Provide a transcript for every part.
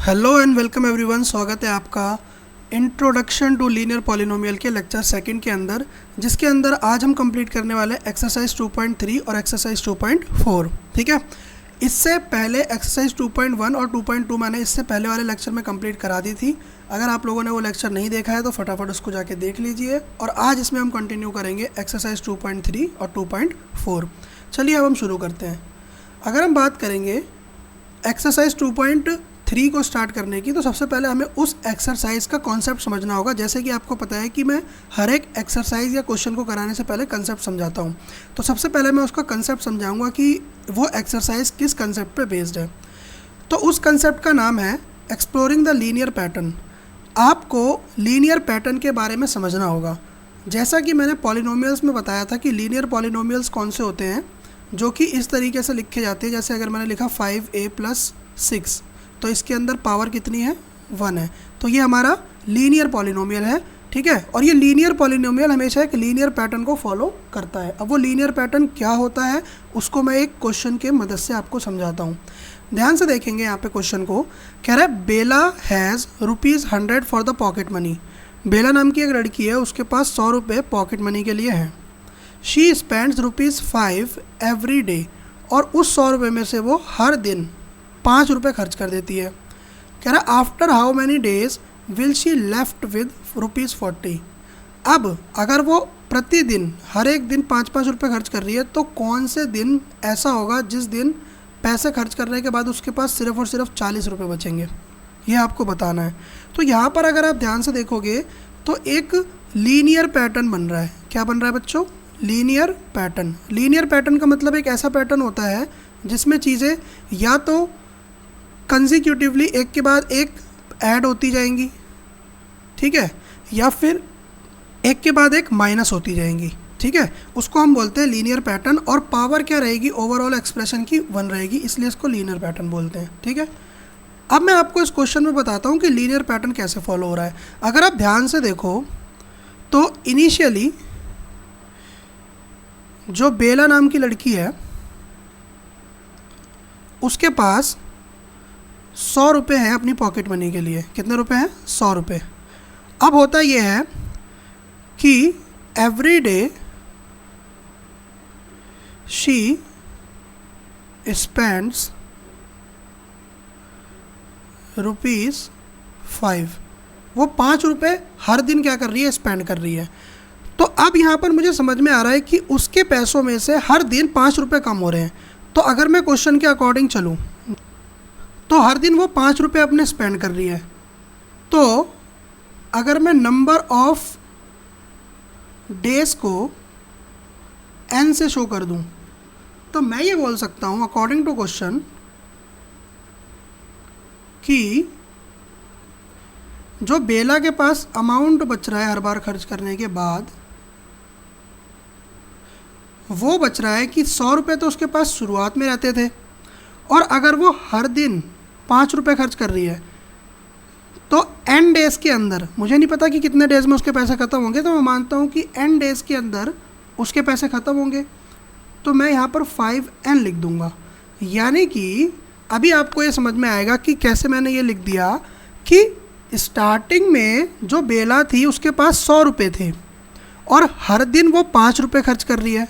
Hello and welcome everyone. स्वागत है आपका इंट्रोडक्शन टू लीनियर पॉलिनोमियल के लेक्चर सेकंड के अंदर, जिसके अंदर आज हम कंप्लीट करने वाले एक्सरसाइज 2.3 और एक्सरसाइज 2.4। ठीक है, इससे पहले एक्सरसाइज 2.1 और 2.2 मैंने इससे पहले वाले लेक्चर में कंप्लीट करा दी थी। अगर आप लोगों ने वो लेक्चर नहीं देखा है तो फटाफट उसको जाके देख लीजिए। और आज इसमें हम कंटिन्यू करेंगे एक्सरसाइज 2.3 और 2.4। चलिए अब हम शुरू करते हैं। अगर हम बात करेंगे एक्सरसाइज 2.3 को स्टार्ट करने की, तो सबसे पहले हमें उस एक्सरसाइज का कॉन्सेप्ट समझना होगा। जैसे कि आपको पता है कि मैं हर एक एक्सरसाइज या क्वेश्चन को कराने से पहले कंसेप्ट समझाता हूँ, तो सबसे पहले मैं उसका कंसेप्ट समझाऊंगा कि वो एक्सरसाइज किस कंसेप्ट पे बेस्ड है। तो उस कंसेप्ट का नाम है एक्सप्लोरिंग द लीनियर पैटर्न। आपको लीनियर पैटर्न के बारे में समझना होगा। जैसा कि मैंने पॉलिनोमियल्स में बताया था कि लीनियर पॉलिनोमियल्स कौन से होते हैं, जो कि इस तरीके से लिखे जाते हैं। जैसे अगर मैंने लिखा 5a + 6, तो इसके अंदर पावर कितनी है, 1 है, तो ये हमारा लीनियर पॉलिनोमियल है। ठीक है, और ये लीनियर पॉलिनोमियल हमेशा एक लीनियर पैटर्न को फॉलो करता है। अब वो लीनियर पैटर्न क्या होता है उसको मैं एक क्वेश्चन के मदद से आपको समझाता हूँ। ध्यान से देखेंगे यहाँ पे क्वेश्चन को। कह रहा है Bela has ₹100 for the pocket money. Bela नाम की एक लड़की है, उसके पास 100 रुपये पॉकेट मनी के लिए हैं। शी स्पेंड्स ₹5 एवरी डे, और उस 100 रुपये में से वो हर दिन 5 रुपये खर्च कर देती है। कह रहा है after how many days will she left with ₹40। अब अगर वो प्रतिदिन हर एक दिन 5-5 रुपये खर्च कर रही है, तो कौन से दिन ऐसा होगा जिस दिन पैसे खर्च करने के बाद उसके पास सिर्फ़ और सिर्फ 40 रुपये बचेंगे, ये आपको बताना है। तो यहाँ पर अगर आप ध्यान से देखोगे तो एक लीनियर पैटर्न बन रहा है। क्या बन रहा है बच्चों? Linear pattern. लीनियर पैटर्न का मतलब एक ऐसा पैटर्न होता है जिसमें चीज़ें या तो कंसेक्यूटिवली एक के बाद एक ऐड होती जाएंगी, ठीक है, या फिर एक के बाद एक माइनस होती जाएंगी। ठीक है, उसको हम बोलते हैं लीनियर पैटर्न। और पावर क्या रहेगी? ओवरऑल एक्सप्रेशन की 1 रहेगी, इसलिए इसको लीनियर पैटर्न बोलते हैं। ठीक है, अब मैं आपको इस क्वेश्चन में बताता हूँ कि लीनियर पैटर्न कैसे फॉलो हो रहा है। अगर आप ध्यान से देखो तो इनिशियली जो बेला नाम की लड़की है उसके पास 100 रुपये हैं अपनी पॉकेट मनी के लिए। कितने रुपए हैं? 100 रुपये। अब होता यह है कि एवरी डे शी स्पेंड्स ₹5। वो 5 रुपये हर दिन क्या कर रही है? स्पेंड कर रही है। तो अब यहाँ पर मुझे समझ में आ रहा है कि उसके पैसों में से हर दिन 5 रुपये कम हो रहे हैं। तो अगर मैं क्वेश्चन के अकॉर्डिंग चलूँ तो हर दिन वो 5 रुपये अपने स्पेंड कर रही है। तो अगर मैं नंबर ऑफ डेज को n से शो कर दूं, तो मैं ये बोल सकता हूँ अकॉर्डिंग टू क्वेश्चन कि जो बेला के पास अमाउंट बच रहा है हर बार खर्च करने के बाद, वो बच रहा है कि 100 रुपये तो उसके पास शुरुआत में रहते थे, और अगर वो हर दिन 5 रुपये खर्च कर रही है तो n डेज़ के अंदर, मुझे नहीं पता कि कितने डेज़ में उसके पैसे ख़त्म होंगे, तो मैं मानता हूँ कि n डेज़ के अंदर उसके पैसे ख़त्म होंगे। तो मैं यहाँ पर 5n लिख दूँगा। यानी कि अभी आपको ये समझ में आएगा कि कैसे मैंने ये लिख दिया कि स्टार्टिंग में जो बेला थी उसके पास 100 रुपये थे और हर दिन वो 5 रुपये खर्च कर रही है।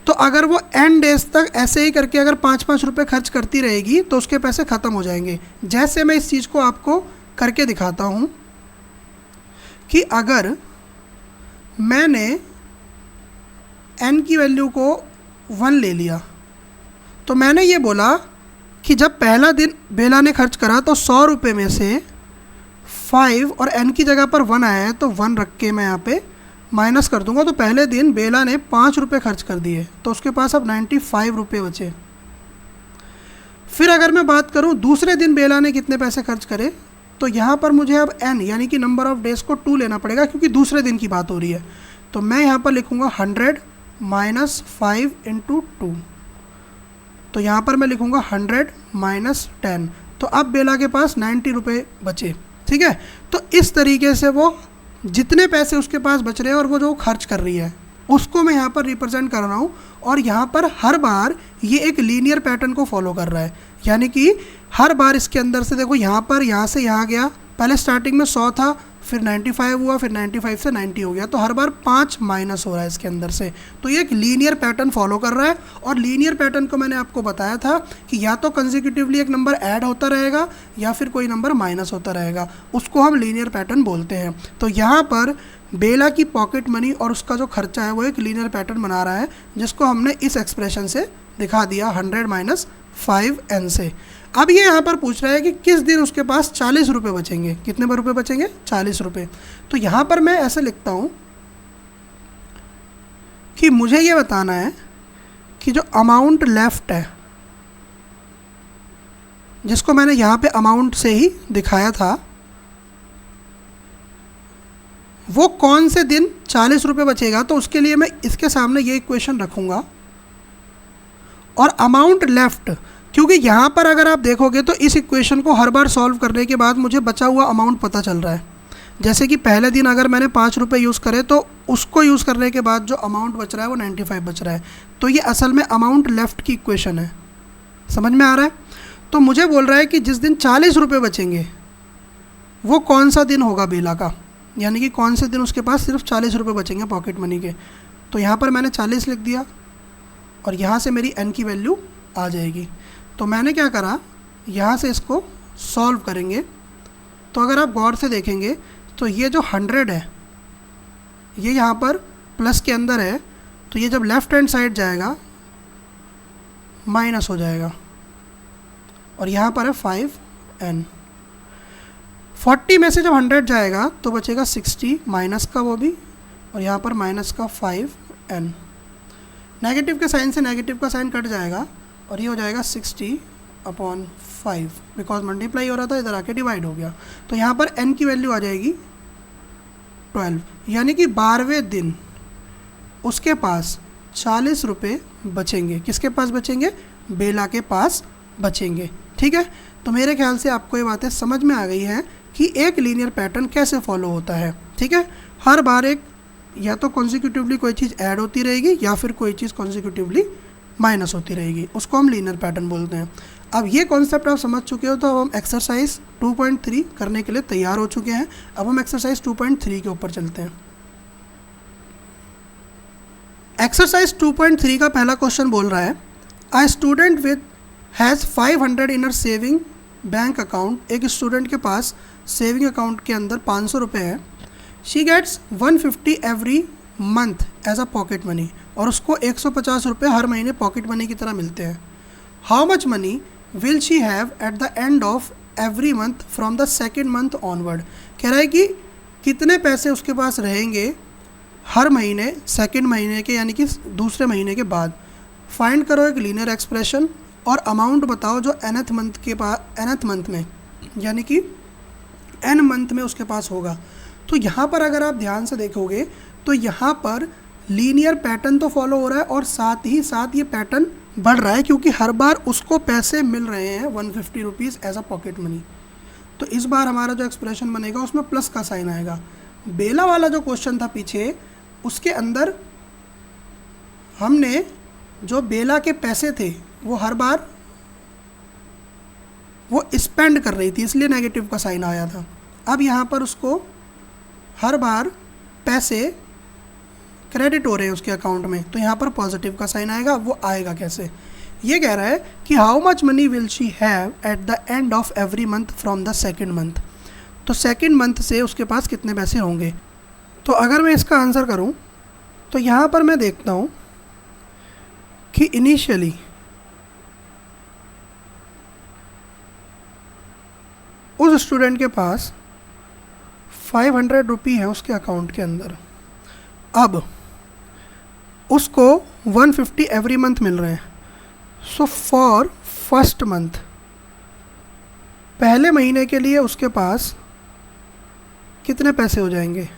तो अगर वो n डेज तक ऐसे ही करके अगर 5-5 रुपये खर्च करती रहेगी तो उसके पैसे ख़त्म हो जाएंगे। जैसे मैं इस चीज़ को आपको करके दिखाता हूँ कि अगर मैंने n की वैल्यू को 1 ले लिया, तो मैंने ये बोला कि जब पहला दिन बेला ने खर्च करा तो 100 रुपये में से 5 और n की जगह पर 1 आया है, तो 1 रख के मैं यहाँ पे माइनस कर दूंगा। तो पहले दिन बेला ने 5 रुपये खर्च कर दिए, तो उसके पास अब 95 रुपये बचे। फिर अगर मैं बात करूं दूसरे दिन बेला ने कितने पैसे खर्च करे, तो यहाँ पर मुझे अब n यानी कि नंबर ऑफ़ डेज़ को 2 लेना पड़ेगा, क्योंकि दूसरे दिन की बात हो रही है। तो मैं यहाँ पर लिखूँगा 100 - 5 × 2। तो यहाँ पर मैं लिखूँगा 100 - 10। तो अब बेला के पास 90 रुपये बचे। ठीक है, तो इस तरीके से वो जितने पैसे उसके पास बच रहे हैं और वो जो खर्च कर रही है उसको मैं यहाँ पर रिप्रेजेंट कर रहा हूँ। और यहाँ पर हर बार ये एक लीनियर पैटर्न को फॉलो कर रहा है, यानी कि हर बार इसके अंदर से देखो यहाँ पर यहाँ से यहाँ गया, पहले स्टार्टिंग में 100 था, फिर 95 हुआ, फिर 95 से 90 हो गया, तो हर बार 5 माइनस हो रहा है इसके अंदर से। तो ये एक लीनियर पैटर्न फॉलो कर रहा है। और लीनियर पैटर्न को मैंने आपको बताया था कि या तो कंसेक्यूटिवली एक नंबर ऐड होता रहेगा या फिर कोई नंबर माइनस होता रहेगा, उसको हम लीनियर पैटर्न बोलते हैं। तो यहाँ पर बेला की पॉकेट मनी और उसका जो खर्चा है वो एक लीनियर पैटर्न बना रहा है, जिसको हमने इस एक्सप्रेशन से दिखा दिया 100 माइनस 5n से। अब ये यहाँ पर पूछ रहा है कि किस दिन उसके पास 40 रुपये बचेंगे। कितने रुपये बचेंगे? 40 रुपये। तो यहाँ पर मैं ऐसे लिखता हूँ कि मुझे ये बताना है कि जो अमाउंट लेफ्ट है, जिसको मैंने यहाँ पे अमाउंट से ही दिखाया था, वो कौन से दिन 40 रुपये बचेगा। तो उसके लिए मैं इसके सामने ये इक्वेशन रखूँगा और अमाउंट लेफ्ट, क्योंकि यहाँ पर अगर आप देखोगे तो इस इक्वेशन को हर बार सॉल्व करने के बाद मुझे बचा हुआ अमाउंट पता चल रहा है। जैसे कि पहले दिन अगर मैंने 5 रुपये यूज़ करे तो उसको यूज़ करने के बाद जो अमाउंट बच रहा है वो 95 बच रहा है। तो ये असल में अमाउंट लेफ्ट की इक्वेशन है। समझ में आ रहा है? तो मुझे बोल रहा है कि जिस दिन 40 रुपये बचेंगे वो कौन सा दिन होगा बेला का, यानी कि कौन से दिन उसके पास सिर्फ 40 रुपये बचेंगे पॉकेट मनी के। तो यहाँ पर मैंने 40 लिख दिया और यहाँ से मेरी n की वैल्यू आ जाएगी। तो मैंने क्या करा, यहाँ से इसको सॉल्व करेंगे तो अगर आप गौर से देखेंगे तो ये जो 100 है ये यहाँ पर प्लस के अंदर है, तो ये जब लेफ़्ट हैंड साइड जाएगा माइनस हो जाएगा और यहाँ पर है 5n। 40 में से जब 100 जाएगा तो बचेगा 60 माइनस का वो भी, और यहाँ पर माइनस का 5n। नेगेटिव के साइन से नेगेटिव का साइन कट जाएगा और ये हो जाएगा 60/5, बिकॉज मल्टीप्लाई हो रहा था, इधर आके डिवाइड हो गया। तो यहाँ पर n की वैल्यू आ जाएगी 12, यानी कि 12वें दिन उसके पास 40 रुपये बचेंगे। किसके पास बचेंगे? बेला के पास बचेंगे। ठीक है, तो मेरे ख्याल से आपको ये बातें समझ में आ गई हैं कि एक लीनियर पैटर्न कैसे फॉलो होता है। ठीक है, हर बार एक या तो कॉन्सिक्यूटिवली कोई चीज़ ऐड होती रहेगी या फिर कोई चीज़ कॉन्सिक्यूटिवली माइनस होती रहेगी, उसको हम लीनियर पैटर्न बोलते हैं। अब ये कॉन्सेप्ट आप समझ चुके हो तो अब हम एक्सरसाइज 2.3 करने के लिए तैयार हो चुके हैं। अब हम एक्सरसाइज 2.3 के ऊपर चलते हैं। एक्सरसाइज 2.3 का पहला क्वेश्चन बोल रहा है, a student with has 500 in saving bank account. एक स्टूडेंट के पास सेविंग अकाउंट के अंदर 500 रुपये है। She gets 150 every month as a pocket money, और उसको 150 रुपये हर महीने पॉकेट मनी की तरह मिलते हैं। How much money will she have eight the end of every month from the second month onward. कह रहा है कि कितने पैसे उसके पास रहेंगे हर महीने सेकेंड महीने के, यानी कि दूसरे महीने के बाद। फाइंड करो एक लीनियर एक्सप्रेशन और अमाउंट बताओ जो nth मंथ के पास, nth मंथ में, यानी कि n मंथ में उसके पास होगा। तो यहाँ पर अगर आप ध्यान से देखोगे तो यहाँ पर लीनियर पैटर्न तो फॉलो हो रहा है और साथ ही साथ ये पैटर्न बढ़ रहा है, क्योंकि हर बार उसको पैसे मिल रहे हैं 150 rupees as a pocket money. तो इस बार हमारा जो एक्सप्रेशन बनेगा उसमें प्लस का साइन आएगा। बेला वाला जो क्वेश्चन था पीछे, उसके अंदर हमने जो बेला के पैसे थे वो हर बार वो स्पेंड कर रही थी, इसलिए नेगेटिव का साइन आया था। अब यहाँ पर उसको हर बार पैसे क्रेडिट हो रहे हैं उसके अकाउंट में, तो यहाँ पर पॉजिटिव का साइन आएगा। वो आएगा कैसे? ये कह रहा है कि how much money will she have eight the end of every month from the second month. तो सेकेंड मंथ से उसके पास कितने पैसे होंगे। तो अगर मैं इसका आंसर करूँ तो यहाँ पर मैं देखता हूँ कि इनिशियली उस स्टूडेंट के पास 500 रुपये है उसके अकाउंट के अंदर। अब उसको 150 एवरी मंथ मिल रहे हैं। सो फॉर फर्स्ट मंथ, पहले महीने के लिए उसके पास कितने पैसे हो जाएंगे।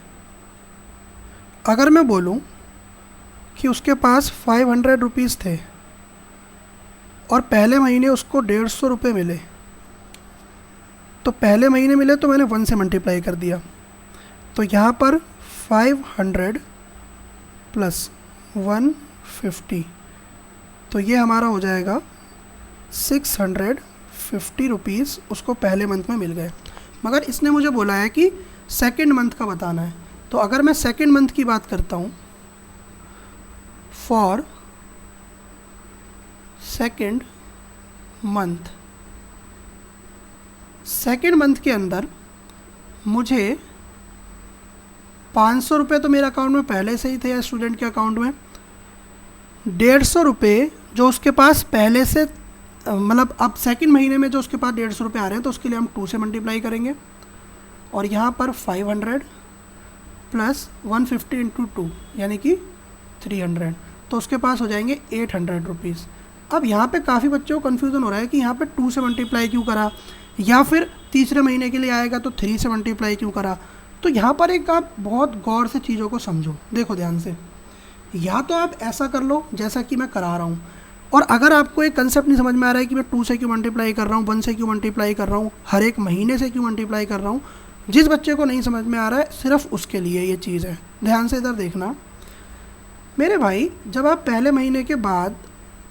अगर मैं बोलूं कि उसके पास 500 रुपीज़ थे और पहले महीने उसको 150 रुपये मिले, तो पहले महीने मिले तो मैंने 1 से मल्टीप्लाई कर दिया। तो यहाँ पर 500 प्लस 150, तो ये हमारा हो जाएगा 650 50 रुपीज़ उसको पहले मंथ में मिल गए, मगर इसने मुझे बोला है कि सेकेंड मंथ का बताना है। तो अगर मैं सेकेंड मंथ की बात करता हूँ, फॉर सेकेंड मंथ के अंदर मुझे 500 रुपये तो मेरे अकाउंट में पहले से ही थे या स्टूडेंट के अकाउंट में, 150 रुपये जो उसके पास पहले से, मतलब अब सेकंड महीने में जो उसके पास 150 रुपये आ रहे हैं तो उसके लिए हम 2 से मल्टीप्लाई करेंगे, और यहाँ पर 500 प्लस 150 इंटू 2 यानी कि 300, तो उसके पास हो जाएंगे 800 रुपीज़। अब यहाँ पे काफ़ी बच्चों को कन्फ्यूज़न हो रहा है कि यहाँ पे 2 से मल्टीप्लाई क्यों करा, या फिर तीसरे महीने के लिए आएगा तो 3 से मल्टीप्लाई क्यों करा। तो यहाँ पर एक आप बहुत गौर से चीज़ों को समझो, देखो ध्यान से। या तो आप ऐसा कर लो जैसा कि मैं करा रहा हूँ, और अगर आपको एक कंसेप्ट नहीं समझ में आ रहा है कि मैं 2 से क्यों मल्टीप्लाई कर रहा हूँ, 1 से क्यों मल्टीप्लाई कर रहा हूँ, हर एक महीने से क्यों मल्टीप्लाई कर रहा हूँ, जिस बच्चे को नहीं समझ में आ रहा है सिर्फ उसके लिए ये चीज़ है। ध्यान से इधर देखना मेरे भाई, जब आप पहले महीने के बाद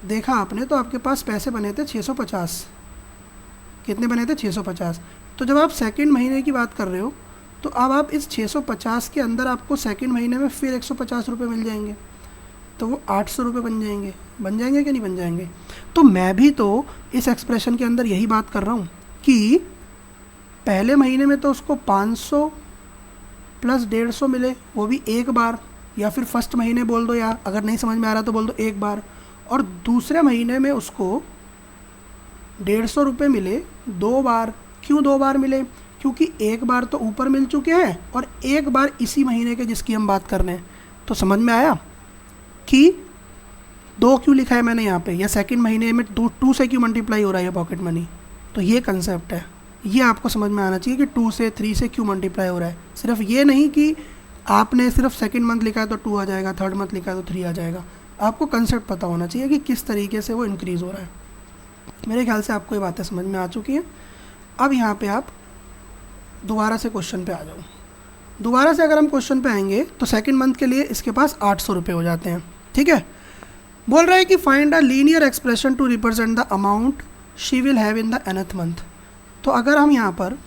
देखा आपने तो आपके पास पैसे बने थे 650। कितने बने थे? 650। तो जब आप सेकंड महीने की बात कर रहे हो तो अब आप इस 650 के अंदर आपको सेकंड महीने में फिर 150 रुपये मिल जाएंगे, तो वो 800 रुपये बन जाएंगे कि नहीं बन जाएंगे। तो मैं भी तो इस एक्सप्रेशन के अंदर यही बात कर रहा हूँ कि पहले महीने में तो उसको 500 प्लस 150 मिले, वो भी एक बार, या फिर फर्स्ट महीने बोल दो, या अगर नहीं समझ में आ रहा तो बोल दो एक बार, और दूसरे महीने में उसको 150 रुपये मिले 2 बार। क्यों 2 बार मिले? क्योंकि एक बार तो ऊपर मिल चुके हैं और एक बार इसी महीने के जिसकी हम बात कर रहे हैं। तो समझ में आया कि 2 क्यों लिखा है मैंने यहाँ पे, या सेकंड महीने में 2 से क्यों मल्टीप्लाई हो रहा है पॉकेट मनी। तो ये कंसेप्ट है, ये आपको समझ में आना चाहिए कि 2 से 3 से क्यों मल्टीप्लाई हो रहा है। सिर्फ ये नहीं कि आपने सिर्फ सेकंड मंथ लिखा है तो 2 आ जाएगा, थर्ड मंथ लिखा है तो 3 आ जाएगा। आपको कंसेप्ट पता होना चाहिए कि किस तरीके से वो इंक्रीज़ हो रहा है। मेरे ख्याल से आपको ये बातें समझ में आ चुकी हैं। अब यहाँ पे आप दोबारा से क्वेश्चन पे आ जाओ। दोबारा से अगर हम क्वेश्चन पे आएंगे तो सेकंड मंथ के लिए इसके पास 800 रुपये हो जाते हैं। ठीक है, बोल रहा है कि find a linear expression to represent the amount she will have in the nth month. तो अगर हम यहाँ पर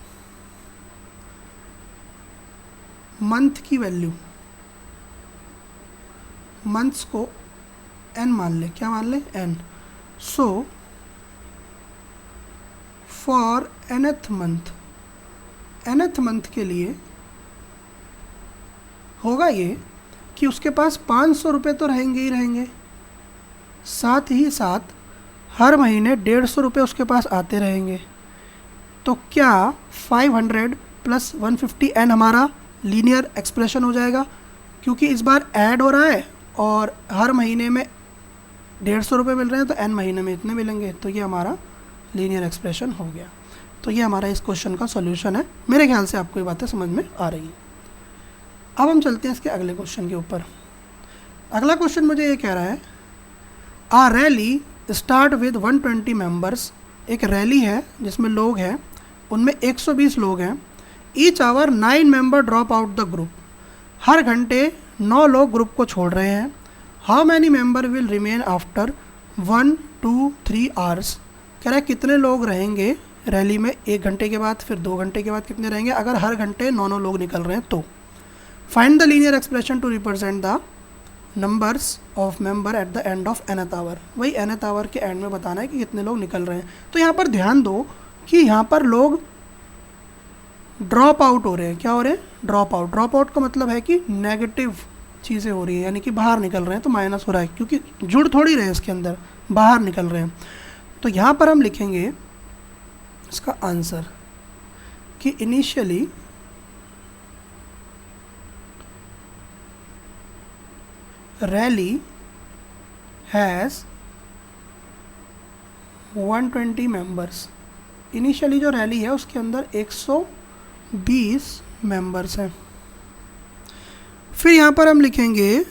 मंथ की वैल्यू, मंथ्स को n मान ले, क्या मान ले? n। So for nth month के लिए होगा ये कि उसके पास 500 रुपये तो रहेंगे ही रहेंगे, साथ ही साथ हर महीने 150 रुपये उसके पास आते रहेंगे। तो क्या 500 प्लस 150 n हमारा लीनियर एक्सप्रेशन हो जाएगा, क्योंकि इस बार ऐड हो रहा है और हर महीने में 150 रुपये मिल रहे हैं, तो n महीने में इतने मिलेंगे। तो ये हमारा लीनियर एक्सप्रेशन हो गया। तो ये हमारा इस क्वेश्चन का सॉल्यूशन है। मेरे ख्याल से आपको ये बातें समझ में आ रही हैं। अब हम चलते हैं इसके अगले क्वेश्चन के ऊपर। अगला क्वेश्चन मुझे ये कह रहा है, a rally start with 120 members. एक रैली है जिसमें लोग हैं, उनमें 120 लोग हैं। Each hour 9 member drop out the group. हर घंटे 9 लोग ग्रुप को छोड़ रहे हैं। How many member will remain after 1, 2, 3 hours. कह रहा है कितने लोग रहेंगे रैली में 1 घंटे के बाद, फिर 2 घंटे के बाद कितने रहेंगे अगर हर घंटे 9 लोग निकल रहे हैं तो। Find the linear expression to represent the numbers of member at the end of nth hour. वही nth आवर के एंड में बताना है कि कितने लोग निकल रहे हैं। तो यहाँ पर ध्यान दो कि यहाँ पर लोग ड्रॉप आउट हो रहे हैं। क्या हो रहे हैं? Drop out. ड्रॉप आउट का मतलब है कि नेगेटिव चीज़ें हो रही हैं, यानी कि बाहर निकल रहे हैं, तो माइनस हो रहा है, क्योंकि जुड़ थोड़ी रहे हैं इसके अंदर, बाहर निकल रहे हैं। तो यहाँ पर हम लिखेंगे इसका आंसर कि initially rally has 120 members. Initially जो रैली है उसके अंदर 120 मेंबर्स हैं। फिर यहाँ पर हम लिखेंगे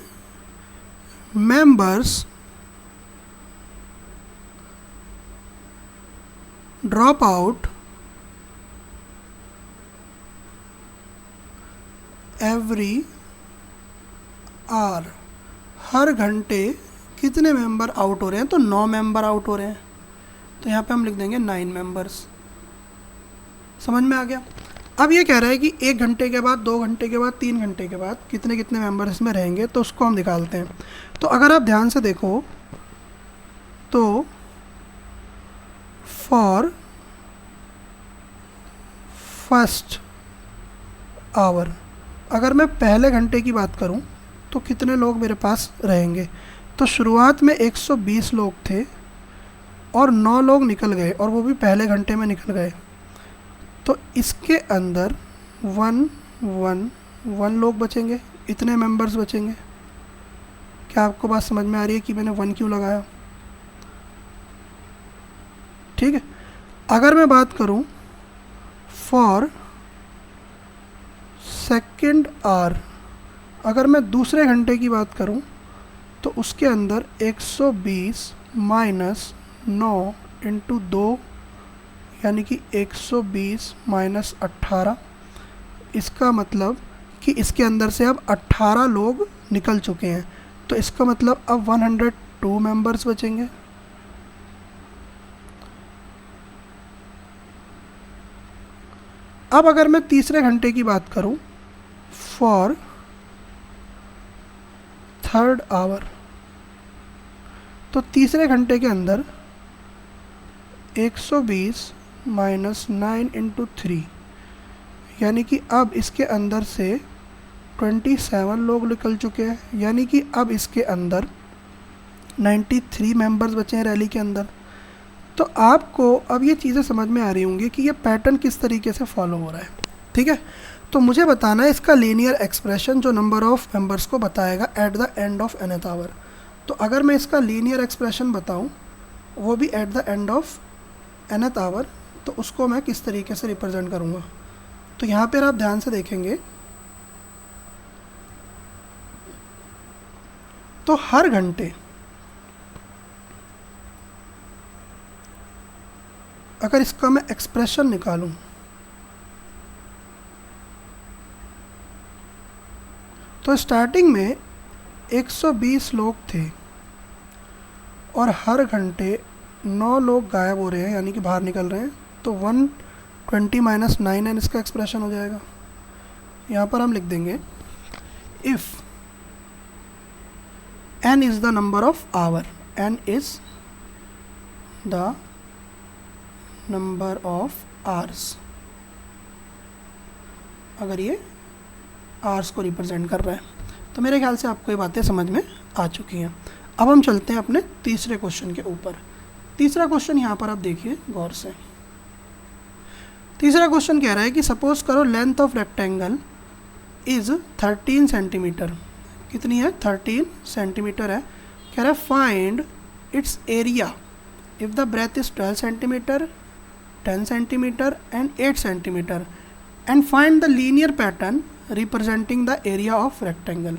members drop out every hour. हर घंटे कितने मेंबर आउट हो रहे हैं? तो 9 मेंबर आउट हो रहे हैं। तो यहाँ पे हम लिख देंगे 9 मेंबर्स। समझ में आ गया। अब ये कह रहा है कि 1 घंटे के बाद, 2 घंटे के बाद, 3 घंटे के बाद कितने कितने मेंबर्स इसमें रहेंगे, तो उसको हम निकालते हैं। तो अगर आप ध्यान से देखो तो फॉर फर्स्ट आवर, अगर मैं पहले घंटे की बात करूं तो कितने लोग मेरे पास रहेंगे, तो शुरुआत में 120 लोग थे और 9 लोग निकल गए, और वो भी पहले घंटे में निकल गए। तो इसके अंदर 1 लोग बचेंगे, इतने मेंबर्स बचेंगे। क्या आपको बात समझ में आ रही है कि मैंने 1 क्यों लगाया? ठीक है। अगर मैं बात करूं फॉर सेकेंड आवर, अगर मैं दूसरे घंटे की बात करूं तो उसके अंदर 120 माइनस 9 इंटू 2 यानी कि 120 माइनस 18। इसका मतलब कि इसके अंदर से अब 18 लोग निकल चुके हैं, तो इसका मतलब अब 102 मेंबर्स बचेंगे। अब अगर मैं तीसरे घंटे की बात करूं फॉर थर्ड आवर, तो तीसरे घंटे के अंदर 120 माइनस 9 इंटू 3 यानी कि अब इसके अंदर से 27 लोग निकल चुके हैं, यानी कि अब इसके अंदर 93 मेंबर्स बचे हैं रैली के अंदर। तो आपको अब ये चीज़ें समझ में आ रही होंगी कि ये पैटर्न किस तरीके से फॉलो हो रहा है। ठीक है। तो मुझे बताना है इसका लीनियर एक्सप्रेशन जो नंबर ऑफ मेंबर्स को बताएगा at the end of nth hour. तो अगर मैं इसका लीनियर एक्सप्रेशन बताऊं वो भी at the end of nth hour, तो उसको मैं किस तरीके से रिप्रेजेंट करूंगा। तो यहाँ पर आप ध्यान से देखेंगे तो हर घंटे अगर इसका मैं एक्सप्रेशन निकालूं तो स्टार्टिंग में 120 लोग थे और हर घंटे 9 लोग गायब हो रहे हैं यानी कि बाहर निकल रहे हैं, तो 120 माइनस 9 एन इसका एक्सप्रेशन हो जाएगा। यहाँ पर हम लिख देंगे if n is the number of hour, n is the number of hours, अगर ये आवर्स को रिप्रेजेंट कर रहा है। तो मेरे ख्याल से आपको ये बातें समझ में आ चुकी हैं। अब हम चलते हैं अपने तीसरे क्वेश्चन के ऊपर। तीसरा क्वेश्चन यहाँ पर आप देखिए गौर से। तीसरा क्वेश्चन कह रहा है कि सपोज करो length of rectangle is 13 centimetre. कितनी है? 13 सेंटीमीटर है। कह रहा है find its area if the breadth is 12 centimetre, 10 centimetre and 8 centimetre and find the linear pattern representing the area of rectangle.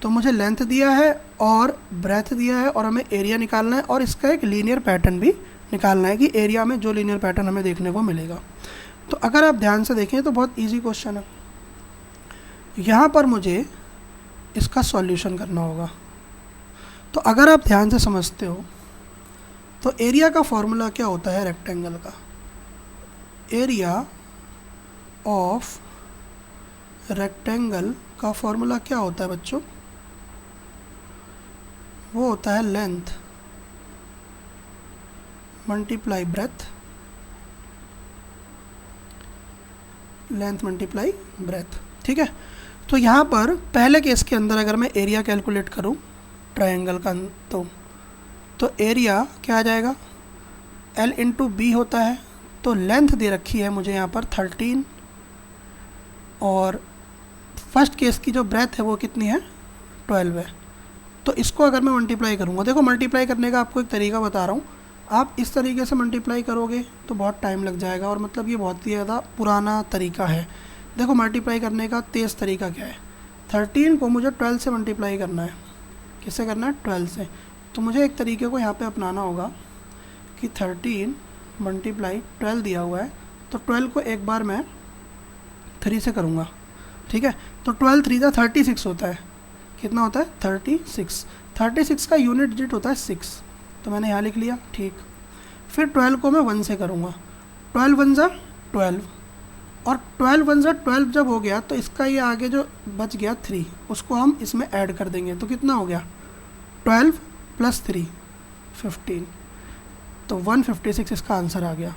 तो मुझे लेंथ दिया है और ब्रेथ दिया है और हमें एरिया निकालना है और इसका एक लीनियर पैटर्न भी निकालना है कि एरिया में जो लीनियर पैटर्न हमें देखने को मिलेगा। तो अगर आप ध्यान से देखें तो बहुत इजी क्वेश्चन है। यहाँ पर मुझे इसका सॉल्यूशन करना होगा। तो अगर आप ध्यान से समझते हो तो एरिया का फॉर्मूला क्या होता है रेक्टेंगल का? एरिया ऑफ रेक्टेंगल का फॉर्मूला क्या होता है बच्चों? वो होता है length multiply breath, length multiply breath. ठीक है। तो यहाँ पर पहले केस के अंदर अगर मैं एरिया कैलकुलेट करूँ ट्रायंगल का तो एरिया क्या आ जाएगा? L इंटू बी होता है। तो लेंथ दे रखी है मुझे यहाँ पर 13 और फर्स्ट केस की जो ब्रेथ है वो कितनी है? 12 है। तो इसको अगर मैं मल्टीप्लाई करूँगा, देखो मल्टीप्लाई करने का आपको एक तरीका बता रहा हूँ। आप इस तरीके से मल्टीप्लाई करोगे तो बहुत टाइम लग जाएगा और मतलब ये बहुत ही ज़्यादा पुराना तरीका है। देखो मल्टीप्लाई करने का तेज़ तरीका क्या है? 13 को मुझे 12 से मल्टीप्लाई करना है। किससे करना है? 12 से। तो मुझे एक तरीके को यहाँ पे अपनाना होगा कि 13 मल्टीप्लाई 12 दिया हुआ है, तो 12 को एक बार मैं 3 से करूँगा। ठीक है। तो 12 3 जा 36 होता है। कितना होता है? 36। 36 का यूनिट डिजिट होता है 6। तो मैंने यहाँ लिख लिया। ठीक। फिर 12 को मैं 1 से करूँगा, 12 वन ज़ा 12, और 12 वन ज़ा 12 जब हो गया तो इसका ये आगे जो बच गया 3, उसको हम इसमें ऐड कर देंगे। तो कितना हो गया 12 + 3 15, तो 156 इसका आंसर आ गया।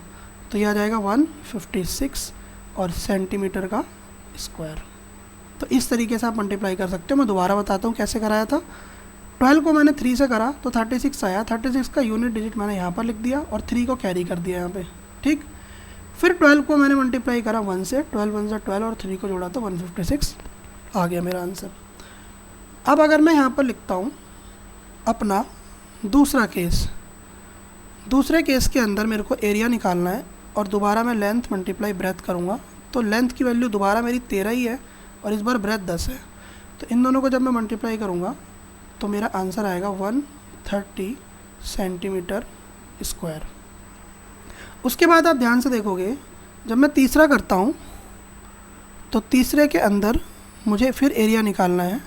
तो ये आ जाएगा 156 और सेंटीमीटर का स्क्वायर। तो इस तरीके से आप मल्टीप्लाई कर सकते हो। मैं दोबारा बताता हूँ कैसे कराया था। 12 को मैंने 3 से करा तो 36 आया, 36 का यूनिट डिजिट मैंने यहाँ पर लिख दिया और 3 को कैरी कर दिया यहाँ पे, ठीक। फिर 12 को मैंने मल्टीप्लाई करा 1 से, 12 वन ज़ा 12 और 3 को जोड़ा तो 156 आ गया मेरा आंसर। अब अगर मैं यहाँ पर लिखता हूँ अपना दूसरा केस, दूसरे केस के अंदर मेरे को एरिया निकालना है और दोबारा मैं लेंथ मल्टीप्लाई ब्रेथ करूँगा। तो लेंथ की वैल्यू दोबारा मेरी 13 ही है और इस बार ब्रेथ 10 है। तो इन दोनों को जब मैं मल्टीप्लाई करूँगा तो मेरा आंसर आएगा 130 सेंटीमीटर स्क्वायर। उसके बाद आप ध्यान से देखोगे, जब मैं तीसरा करता हूँ तो तीसरे के अंदर मुझे फिर एरिया निकालना है,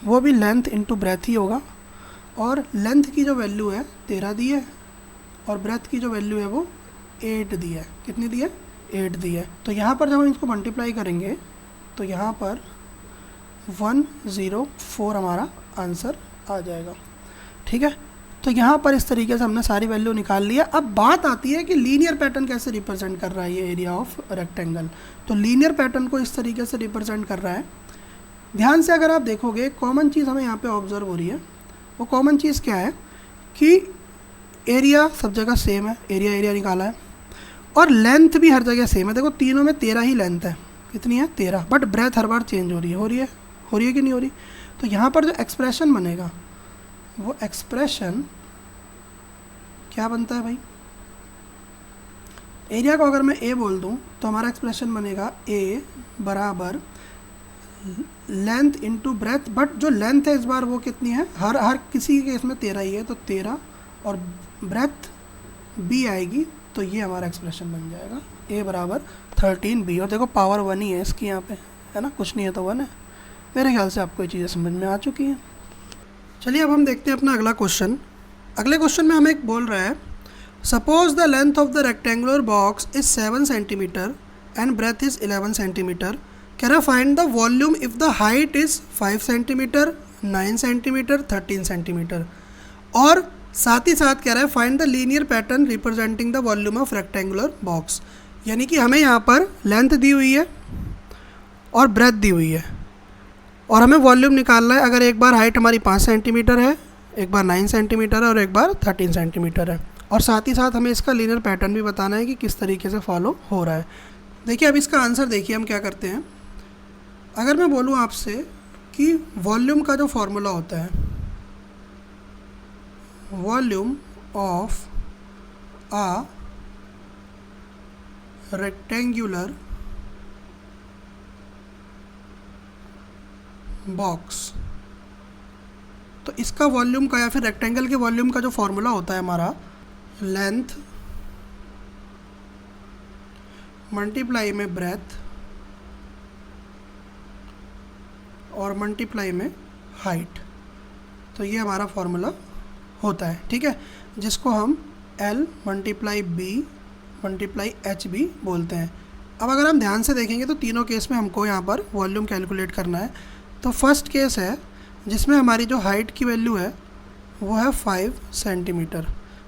वो भी लेंथ इंटू ब्रेथ ही होगा। और लेंथ की जो वैल्यू है 13 दी है और ब्रेथ की जो वैल्यू है वो 8 दी है। कितनी दी है 8 दी है। तो यहाँ पर जब हम इसको मल्टीप्लाई करेंगे तो यहाँ पर 104 हमारा आंसर आ जाएगा, ठीक है। तो यहाँ पर इस तरीके से हमने सारी वैल्यू निकाल लिया। अब बात आती है कि लीनियर पैटर्न कैसे रिप्रेजेंट कर रहा है ये एरिया ऑफ रेक्टेंगल। तो लीनियर पैटर्न को इस तरीके से रिप्रेजेंट कर रहा है। ध्यान से अगर आप देखोगे, कॉमन चीज़ हमें यहाँ पे ऑब्जर्व हो रही है। वो कॉमन चीज़ क्या है कि एरिया सब जगह सेम है, एरिया निकाला है, और लेंथ भी हर जगह सेम है। देखो तीनों में 13 ही लेंथ है। कितनी है 13, बट ब्रेथ हर बार चेंज हो रही है कि नहीं हो रही। तो यहाँ पर जो एक्सप्रेशन बनेगा वो एक्सप्रेशन क्या बनता है भाई, एरिया को अगर मैं ए बोल दूँ तो हमारा एक्सप्रेशन बनेगा ए बराबर लेंथ इंटू ब्रेथ। बट जो लेंथ है इस बार वो कितनी है, हर किसी के केस में 13 ही है, तो 13 और ब्रेथ बी आएगी। तो ये हमारा एक्सप्रेशन बन जाएगा ए बराबर 13b। और देखो पावर 1 ही है इसकी यहाँ पे, है ना, कुछ नहीं है तो 1 है। मेरे ख्याल से आपको ये चीज़ें समझ में आ चुकी हैं। चलिए अब हम देखते हैं अपना अगला क्वेश्चन। अगले क्वेश्चन में हमें एक बोल रहा है, suppose the length of the rectangular box is 7 centimetre and breadth is 11 centimetre. Can I find the volume if the height is 5 centimetre, 9 centimetre, 13 centimetre. और साथ ही साथ कह रहा है find the linear pattern representing the volume of rectangular box. यानी कि हमें यहाँ पर लेंथ दी हुई है और ब्रेथ दी हुई है और हमें वॉल्यूम निकालना है। अगर एक बार हाइट हमारी 5 सेंटीमीटर है, एक बार 9 सेंटीमीटर है और एक बार 13 सेंटीमीटर है, और साथ ही साथ हमें इसका लीनियर पैटर्न भी बताना है कि किस तरीके से फॉलो हो रहा है। देखिए अब इसका आंसर देखिए हम क्या करते हैं। अगर मैं बोलूँ आपसे कि वॉल्यूम का जो फॉर्मूला होता है, volume of a rectangular box, तो इसका वॉल्यूम का या फिर रेक्टेंगल के वॉल्यूम का जो फॉर्मूला होता है हमारा, लेंथ मल्टीप्लाई में ब्रेथ और मल्टीप्लाई में हाइट। तो ये हमारा फॉर्मूला होता है, ठीक है, जिसको हम L multiply B multiply HB बोलते हैं। अब अगर हम ध्यान से देखेंगे तो तीनों केस में हमको यहाँ पर वॉल्यूम कैलकुलेट करना है। तो फर्स्ट केस है जिसमें हमारी जो हाइट की वैल्यू है वो है 5 सेंटीमीटर।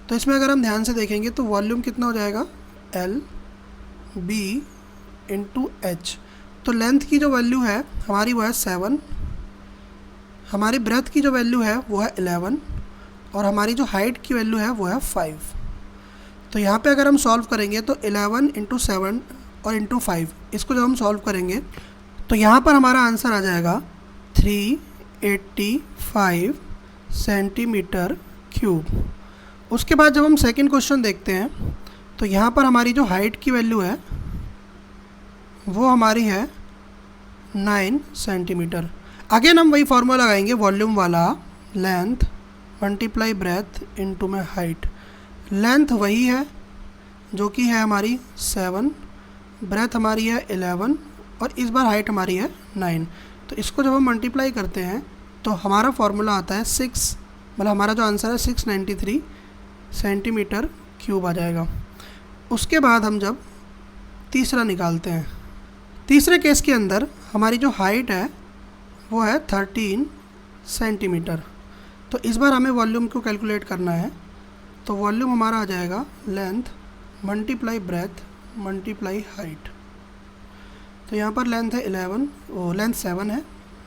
तो इसमें अगर हम ध्यान से देखेंगे तो वॉल्यूम कितना हो जाएगा L B इंटू H। तो लेंथ की जो वैल्यू है हमारी वो है 7, हमारी ब्रेथ की जो वैल्यू है वो है 11 और हमारी जो हाइट की वैल्यू है वो है 5। तो यहाँ पे अगर हम सॉल्व करेंगे तो 11 इंटू 7 और इंटू 5, इसको जब हम सॉल्व करेंगे तो यहाँ पर हमारा आंसर आ जाएगा 385 सेंटीमीटर क्यूब। उसके बाद जब हम सेकंड क्वेश्चन देखते हैं तो यहाँ पर हमारी जो हाइट की वैल्यू है वो हमारी है 9 सेंटीमीटर। अगेन हम वही फार्मूला लगाएंगे वॉल्यूम वाला, लेंथ मल्टीप्लाई ब्रेथ इनटू में हाइट। लेंथ वही है जो कि है हमारी 7, ब्रेथ हमारी है 11 और इस बार हाइट हमारी है 9। तो इसको जब हम मल्टीप्लाई करते हैं तो हमारा फार्मूला आता है 6, मतलब हमारा जो आंसर है 693 सेंटीमीटर क्यूब आ जाएगा। उसके बाद हम जब तीसरा निकालते हैं, तीसरे केस के अंदर हमारी जो हाइट है वो है 13 सेंटीमीटर। तो इस बार हमें वॉल्यूम को कैलकुलेट करना है। तो वॉल्यूम हमारा आ जाएगा length multiply breath multiply height. तो यहाँ पर लेंथ है 11, लेंथ 7 है,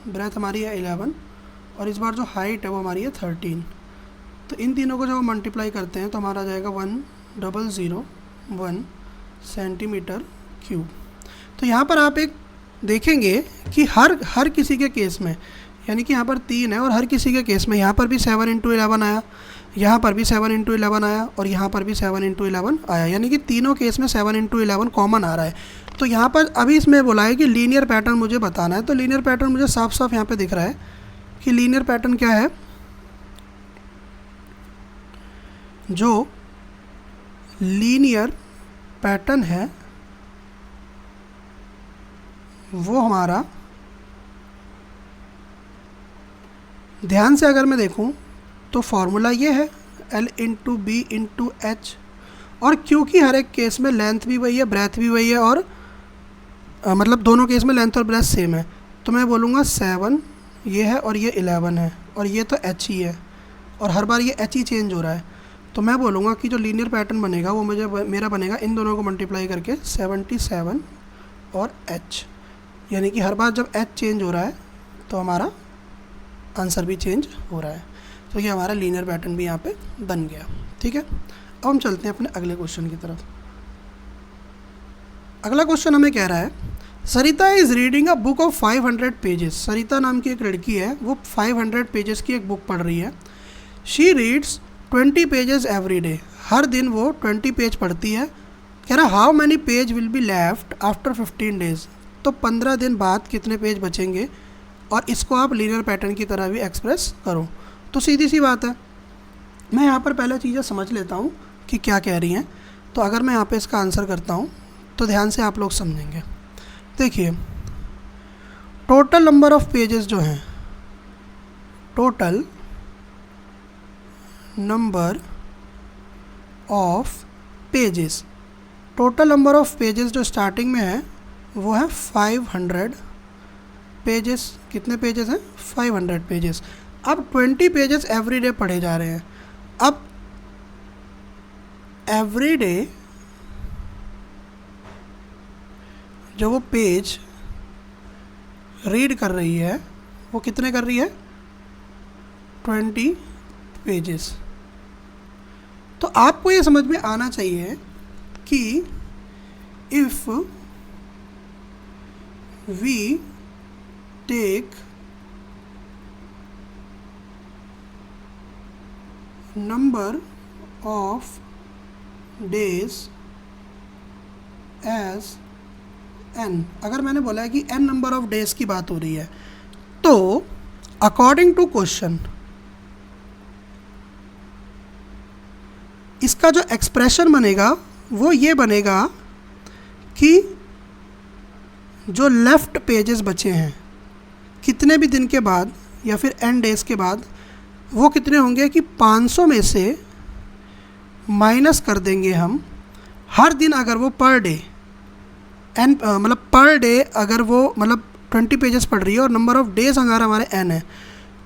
ब्रेथ हमारी है 11 और इस बार जो हाइट है वो हमारी है 13। तो इन तीनों को जब हम मल्टीप्लाई करते हैं तो हमारा आ जाएगा 1001 सेंटीमीटर क्यूब। तो यहाँ पर आप एक देखेंगे कि हर किसी के केस में, यानी कि यहाँ पर 3 है और हर किसी के केस में यहाँ पर भी 7 × 11 आया, यहाँ पर भी 7 × 11 आया और यहाँ पर भी 7 × 11 आया, यानी कि तीनों केस में 7 × 11 कॉमन आ रहा है। तो यहाँ पर अभी इसमें बोला है कि लीनियर पैटर्न मुझे बताना है। तो लीनियर पैटर्न मुझे साफ साफ यहाँ पे दिख रहा है कि लीनियर पैटर्न क्या है, जो लीनियर पैटर्न है वो हमारा, ध्यान से अगर मैं देखूं तो फॉर्मूला ये है L × B × H, और क्योंकि हर एक केस में लेंथ भी वही है ब्रेथ भी वही है और मतलब दोनों केस में लेंथ और ब्रेथ सेम है, तो मैं बोलूँगा 7 ये है और ये 11 है और ये तो H ही है और हर बार ये H ही चेंज हो रहा है। तो मैं बोलूँगा कि जो लीनियर पैटर्न बनेगा वो मेरा बनेगा इन दोनों को मल्टीप्लाई करके 77 और H, यानी कि हर बार जब H चेंज हो रहा है तो हमारा आंसर भी चेंज हो रहा है। तो ये हमारा लीनियर पैटर्न भी यहाँ पे बन गया। ठीक है, अब हम चलते हैं अपने अगले क्वेश्चन की तरफ। अगला क्वेश्चन हमें कह रहा है Sarita is reading a book of 500 pages. Sarita नाम की एक लड़की है, वो 500 पेजेस की एक बुक पढ़ रही है। She reads 20 pages every day. हर दिन वो 20 पेज पढ़ती है। कह रहा how many page will be left after 15 days. तो 15 दिन बाद कितने पेज बचेंगे, और इसको आप लीनियर पैटर्न की तरह भी एक्सप्रेस करो। तो सीधी सी बात है, मैं यहाँ पर पहले चीज़ें समझ लेता हूँ कि क्या कह रही हैं। तो अगर मैं यहाँ पे इसका आंसर करता हूँ तो ध्यान से आप लोग समझेंगे। देखिए, टोटल नंबर ऑफ पेजेस जो हैं, total number of pages, total number of pages जो स्टार्टिंग में है वो है 500 पेजेस। कितने पेजेस हैं? 500 पेजेस। अब 20 पेजेस एवरी डे पढ़े जा रहे हैं। अब एवरी डे जो वो पेज रीड कर रही है वो कितने कर रही है? 20 पेजेस। तो आपको ये समझ में आना चाहिए कि if we take number of days as n, अगर मैंने बोला है कि n नंबर ऑफ डेज की बात हो रही है, तो अकॉर्डिंग टू क्वेश्चन इसका जो एक्सप्रेशन बनेगा वो ये बनेगा कि जो लेफ़्ट पेजेस बचे हैं कितने भी दिन के बाद या फिर n डेज़ के बाद, वो कितने होंगे कि 500 में से माइनस कर देंगे हम हर दिन। अगर वो पर डे n मतलब पर डे अगर वो मतलब 20 पेजेस पढ़ रही है और नंबर ऑफ़ डेज़ अगर हमारे n है,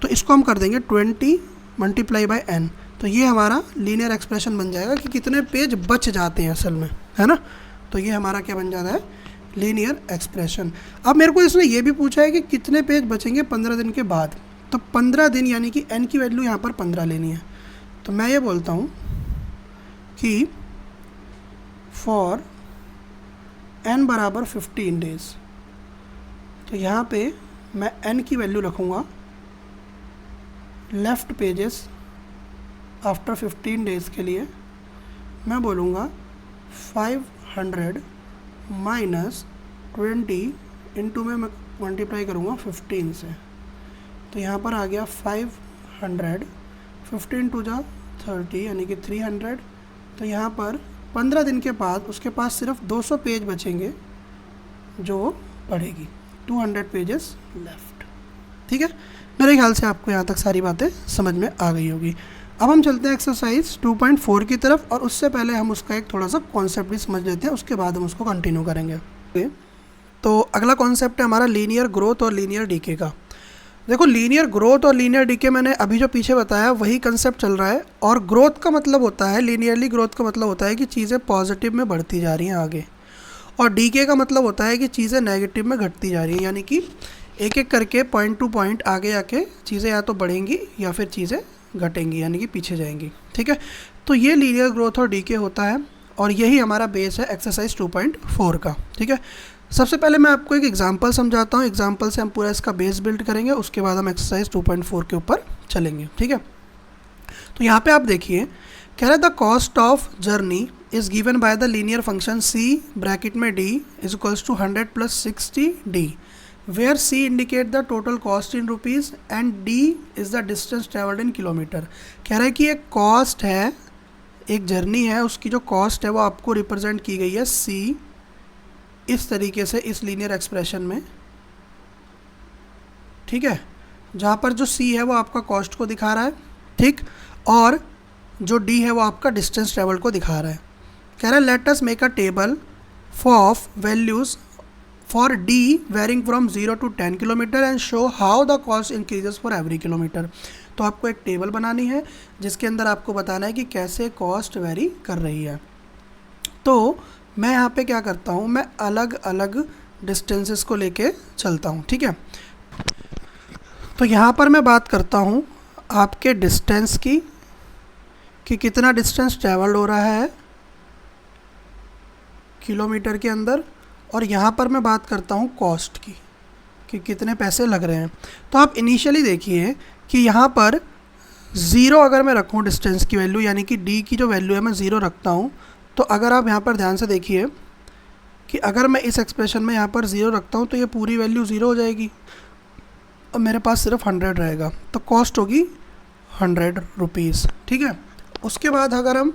तो इसको हम कर देंगे 20 मल्टीप्लाई बाय n। तो ये हमारा लीनियर एक्सप्रेशन बन जाएगा कि कितने पेज बच जाते हैं असल में, है ना। तो ये हमारा क्या बन जाता है? Linear expression. अब मेरे को इसने ये भी पूछा है कि कितने पेज बचेंगे 15 दिन के बाद। तो 15 दिन यानी कि n की वैल्यू यहाँ पर 15 लेनी है। तो मैं ये बोलता हूँ कि फॉर n बराबर 15 डेज़, तो यहाँ पे मैं n की वैल्यू रखूँगा लेफ़्ट पेजेस आफ्टर 15 डेज़ के लिए। मैं बोलूँगा 500 माइनस 20 इंटू में मैं मल्टीप्लाई करूँगा 15 से। तो यहाँ पर आ गया 500, 15 टू जा 30 यानी कि 300। तो यहाँ पर 15 दिन के बाद उसके पास सिर्फ 200 पेज बचेंगे जो वो पढ़ेगी। 200 पेजेस लेफ़्ट। ठीक है, मेरे ख्याल से आपको यहाँ तक सारी बातें समझ में आ गई होगी। अब हम चलते हैं एक्सरसाइज 2.4 की तरफ, और उससे पहले हम उसका एक थोड़ा सा कॉन्सेप्ट भी समझ लेते हैं, उसके बाद हम उसको कंटिन्यू करेंगे। तो अगला कॉन्सेप्ट है हमारा लीनियर ग्रोथ और लीनियर डीके का। देखो, लीनियर ग्रोथ और लीनियर डीके मैंने अभी जो पीछे बताया वही कंसेप्ट चल रहा है। और ग्रोथ का मतलब होता है, लीनियरली ग्रोथ का मतलब होता है कि चीज़ें पॉजिटिव में बढ़ती जा रही हैं आगे, और डीके का मतलब होता है कि चीज़ें नेगेटिव में घटती जा रही हैं, यानी कि एक एक करके पॉइंट टू पॉइंट आगे आके चीज़ें या तो बढ़ेंगी या फिर चीज़ें घटेंगी, यानी कि पीछे जाएंगी। ठीक है, तो ये लीनियर ग्रोथ और डीके होता है, और यही हमारा बेस है एक्सरसाइज 2.4 का। ठीक है, सबसे पहले मैं आपको एक एग्जांपल समझाता हूँ, एग्जांपल से हम पूरा इसका बेस बिल्ड करेंगे, उसके बाद हम एक्सरसाइज 2.4 के ऊपर चलेंगे। ठीक है, तो यहाँ पे आप देखिए, कह रहा है the cost of journey is given by the linear function c bracket में d is equals to 100 + 60 d, where c indicate the total cost in rupees and d is the distance travelled in kilometre. कह रहा है कि एक cost है, एक journey है, उसकी जो कॉस्ट है वो आपको रिप्रेजेंट की गई है c इस तरीके से, इस लीनियर एक्सप्रेशन में। ठीक है, जहाँ पर जो c है वो आपका कॉस्ट को दिखा रहा है, ठीक, और जो d है वो आपका डिस्टेंस ट्रेवल को दिखा रहा है। कह रहा है let us make a table of values for d varying from 0 to 10 kilometre and show how the cost increases for every kilometre. तो आपको एक टेबल बनानी है जिसके अंदर आपको बताना है कि कैसे कॉस्ट वेरी कर रही है। तो मैं यहाँ पे क्या करता हूँ, मैं अलग अलग डिस्टेंसेस को लेके चलता हूँ। ठीक है, तो यहाँ पर मैं बात करता हूँ आपके डिस्टेंस की, कि कितना डिस्टेंस ट्रैवल्ड हो रहा है किलोमीटर के अंदर, और यहाँ पर मैं बात करता हूँ कॉस्ट की, कि कितने पैसे लग रहे हैं। तो आप इनिशियली देखिए कि यहाँ पर 0 अगर मैं रखूँ डिस्टेंस की वैल्यू, यानी कि d की जो वैल्यू है मैं 0 रखता हूँ, तो अगर आप यहाँ पर ध्यान से देखिए कि अगर मैं इस एक्सप्रेशन में यहाँ पर 0 रखता हूँ तो ये पूरी वैल्यू 0 हो जाएगी और मेरे पास सिर्फ 100 रहेगा, तो कॉस्ट होगी 100 रुपीज़। ठीक है, उसके बाद अगर हम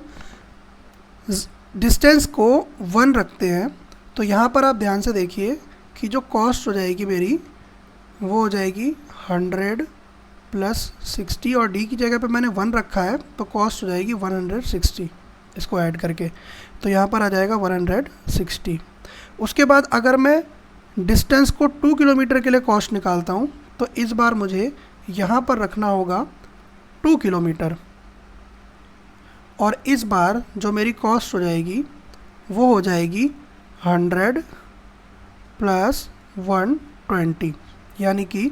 डिस्टेंस को 1 रखते हैं तो यहाँ पर आप ध्यान से देखिए कि जो कॉस्ट हो जाएगी मेरी वो हो जाएगी 100 + 60, और d की जगह पे मैंने 1 रखा है तो कॉस्ट हो जाएगी 160, इसको ऐड करके, तो यहाँ पर आ जाएगा 160। उसके बाद अगर मैं डिस्टेंस को 2 किलोमीटर के लिए कॉस्ट निकालता हूँ तो इस बार मुझे यहाँ पर रखना होगा 2 किलोमीटर, और इस बार जो मेरी कॉस्ट हो जाएगी वो हो जाएगी 100 + 120, यानी कि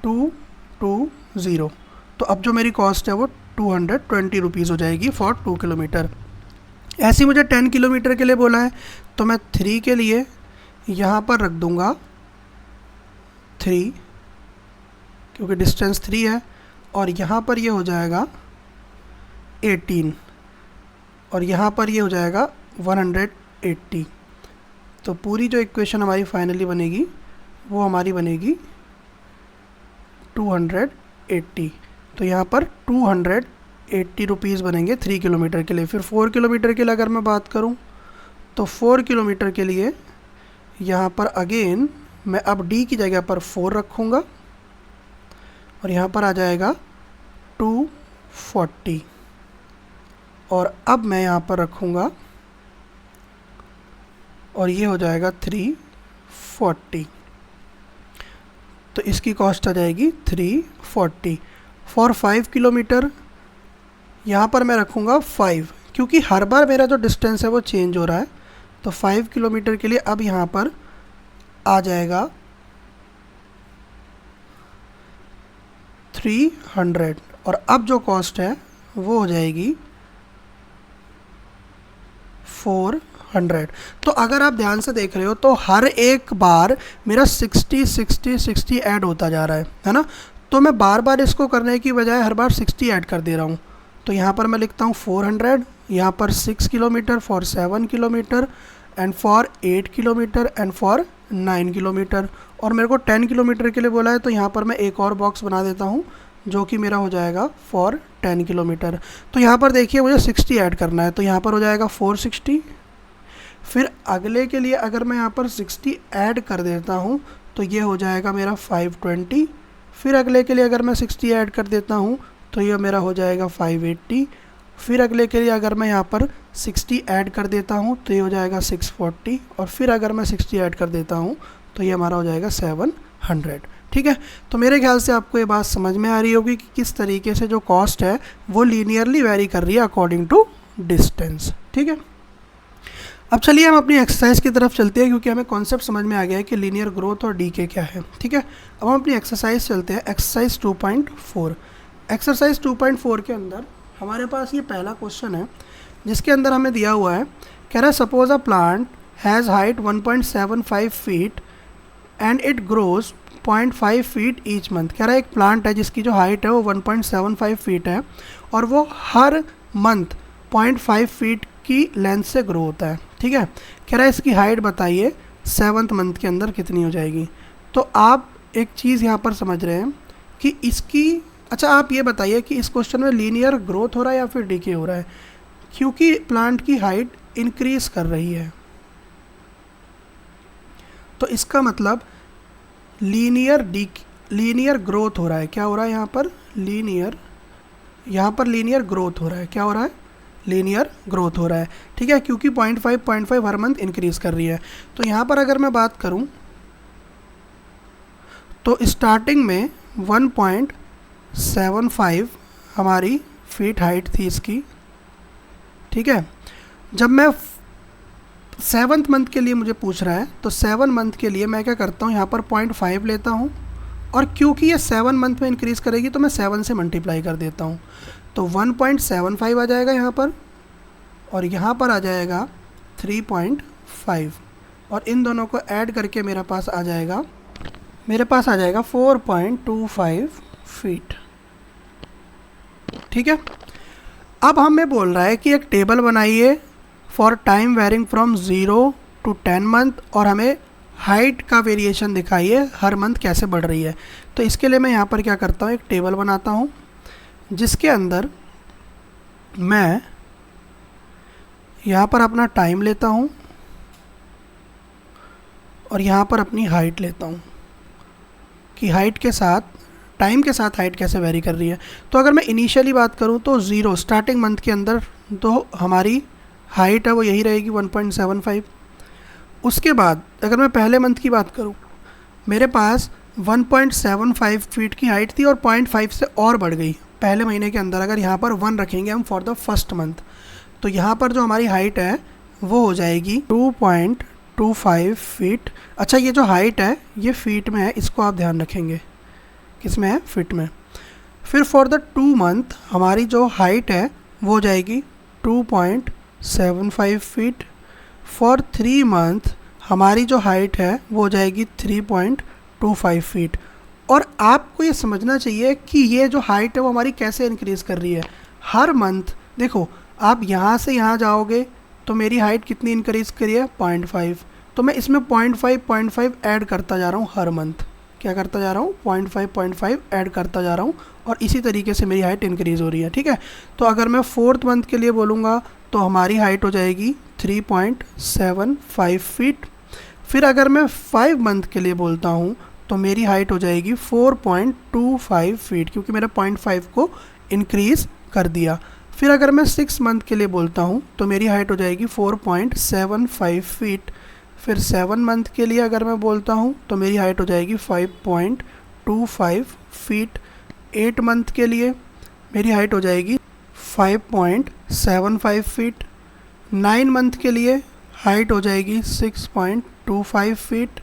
220। तो अब जो मेरी कॉस्ट है वो 220 रुपीज़ हो जाएगी फॉर 2 किलोमीटर। ऐसे मुझे 10 किलोमीटर के लिए बोला है तो मैं 3 के लिए यहाँ पर रख दूँगा 3, क्योंकि डिस्टेंस 3 है, और यहाँ पर ये हो जाएगा 18, और यहाँ पर ये हो जाएगा 180। तो पूरी जो इक्वेशन हमारी फाइनली बनेगी वो हमारी बनेगी 280। तो यहाँ पर 280 रुपीज़ बनेंगे 3 किलोमीटर के लिए। फिर 4 किलोमीटर के लिए अगर मैं बात करूँ तो 4 किलोमीटर के लिए यहाँ पर अगेन मैं अब d की जगह पर 4 रखूँगा, और यहाँ पर आ जाएगा 240, और अब मैं यहाँ पर रखूँगा और ये हो जाएगा 340, तो इसकी कॉस्ट आ जाएगी 340 फॉर 5 किलोमीटर। यहाँ पर मैं रखूँगा 5, क्योंकि हर बार मेरा जो डिस्टेंस है वो चेंज हो रहा है, तो 5 किलोमीटर के लिए अब यहाँ पर आ जाएगा 300, और अब जो कॉस्ट है वो हो जाएगी 400। तो अगर आप ध्यान से देख रहे हो तो हर एक बार मेरा 60 60 60 ऐड होता जा रहा है ना। तो मैं बार बार इसको करने की बजाय हर बार 60 ऐड कर दे रहा हूँ। तो यहाँ पर मैं लिखता हूँ 400, यहाँ पर 6 kilometre for 7 kilometre and for 8 kilometre and for 9 kilometre, और मेरे को 10 किलोमीटर के लिए बोला है तो यहाँ पर मैं एक और बॉक्स बना देता हूँ जो कि मेरा हो जाएगा फॉर 10 किलोमीटर। तो यहाँ पर देखिए मुझे 60 ऐड करना है, तो यहाँ पर हो जाएगा 460। फिर अगले के लिए अगर मैं यहाँ पर 60 ऐड कर देता हूँ तो ये हो जाएगा मेरा 520। फिर अगले के लिए अगर मैं 60 ऐड कर देता हूँ तो ये मेरा हो जाएगा 580। फिर अगले के लिए अगर मैं यहाँ पर 60 ऐड कर देता हूँ तो ये हो जाएगा 640, और फिर अगर मैं 60 ऐड कर देता हूँ तो ये हमारा हो जाएगा 700। ठीक है, तो मेरे ख्याल से आपको ये बात समझ में आ रही होगी कि किस तरीके से जो कॉस्ट है वो लीनियरली वेरी कर रही है अकॉर्डिंग टू डिस्टेंस। ठीक है, अब चलिए हम अपनी एक्सरसाइज की तरफ चलते हैं, क्योंकि हमें कॉन्सेप्ट समझ में आ गया है कि लीनियर ग्रोथ और डीके क्या है। ठीक है, अब हम अपनी एक्सरसाइज चलते हैं, एक्सरसाइज 2.4। एक्सरसाइज 2.4 के अंदर हमारे पास ये पहला क्वेश्चन है, जिसके अंदर हमें दिया हुआ है, कह रहा है suppose a plant has height 1.75 feet and it grows 0.5 feet each month. कह रहा है एक प्लांट है जिसकी जो हाइट है वो 1.75 फीट है और वो हर मंथ 0.5 फीट की लेंथ से ग्रो होता है। ठीक है, कह रहा है इसकी हाइट बताइए 7th मंथ के अंदर कितनी हो जाएगी। तो आप एक चीज़ यहाँ पर समझ रहे हैं कि इसकी, अच्छा आप ये बताइए कि इस क्वेश्चन में लीनियर ग्रोथ हो रहा है या फिर डीके हो रहा है, क्योंकि प्लांट की हाइट इंक्रीज कर रही है, तो इसका मतलब लीनियर ग्रोथ हो रहा है। क्या हो रहा है यहाँ पर लीनियर ग्रोथ हो रहा है। क्या हो रहा है? लीनियर ग्रोथ हो रहा है। ठीक है, क्योंकि 0.5 हर मंथ इंक्रीज कर रही है। तो यहाँ पर अगर मैं बात करूँ तो स्टार्टिंग में 1.75 हमारी फीट हाइट थी इसकी। ठीक है, जब मैं 7th मंथ के लिए मुझे पूछ रहा है तो 7 मंथ के लिए मैं क्या करता हूँ, यहाँ पर 0.5 लेता हूँ, और क्योंकि ये 7 मंथ में इंक्रीज़ करेगी तो मैं 7 से मल्टीप्लाई कर देता हूँ, तो 1.75 आ जाएगा यहाँ पर, और यहाँ पर आ जाएगा 3.5, और इन दोनों को ऐड करके मेरे पास आ जाएगा 4.25 फीट। ठीक है, अब हमें बोल रहा है कि एक टेबल बनाइए for time varying from 0 to 10 month, और हमें हाइट का वेरिएशन दिखाइए हर मंथ कैसे बढ़ रही है। तो इसके लिए मैं यहाँ पर क्या करता हूँ, एक टेबल बनाता हूँ जिसके अंदर मैं यहाँ पर अपना टाइम लेता हूँ और यहाँ पर अपनी हाइट लेता हूँ कि हाइट के साथ, टाइम के साथ हाइट कैसे वेरी कर रही है। तो अगर मैं इनिशियली बात करूँ तो 0 स्टार्टिंग मंथ के अंदर तो हमारी हाइट है वो यही रहेगी 1.75। उसके बाद अगर मैं पहले मंथ की बात करूं, मेरे पास 1.75 फीट की हाइट थी और 0.5 से और बढ़ गई पहले महीने के अंदर। अगर यहाँ पर 1 रखेंगे हम फॉर द फर्स्ट मंथ, तो यहाँ पर जो हमारी हाइट है वो हो जाएगी 2.25 फीट। अच्छा, ये जो हाइट है ये फीट में है, इसको आप ध्यान रखेंगे, किस में है? फिट में। फिर फॉर द 2 मंथ हमारी जो हाइट है वो हो जाएगी 2.75 फीट। फॉर 3 मंथ हमारी जो हाइट है वो हो जाएगी 3.25 फीट। और आपको ये समझना चाहिए कि ये जो हाइट है वो हमारी कैसे इंक्रीज़ कर रही है हर मंथ। देखो, आप यहाँ से यहाँ जाओगे तो मेरी हाइट कितनी इंक्रीज़ करी है? 0.5। तो मैं इसमें 0.5 ऐड करता जा रहा हूँ हर मंथ। क्या करता जा रहा हूँ? 0.5 ऐड करता जा रहा हूँ, और इसी तरीके से मेरी हाइट इंक्रीज़ हो रही है। ठीक है, तो अगर मैं 4th मंथ के लिए बोलूँगा तो हमारी हाइट हो जाएगी 3.75 फीट। फिर अगर मैं 5 मंथ के लिए बोलता हूँ तो मेरी हाइट हो जाएगी 4.25 फीट, क्योंकि मैंने 0.5 को इंक्रीज़ कर दिया। फिर अगर मैं 6 मंथ के लिए बोलता हूँ तो मेरी हाइट हो जाएगी 4.75 फीट। फिर 7 मंथ के लिए अगर मैं बोलता हूँ तो मेरी हाइट हो जाएगी 5.25 फीट। 8 मंथ के लिए मेरी हाइट हो जाएगी 5.75 फीट। 9 मंथ के लिए हाइट हो जाएगी 6.25 फीट,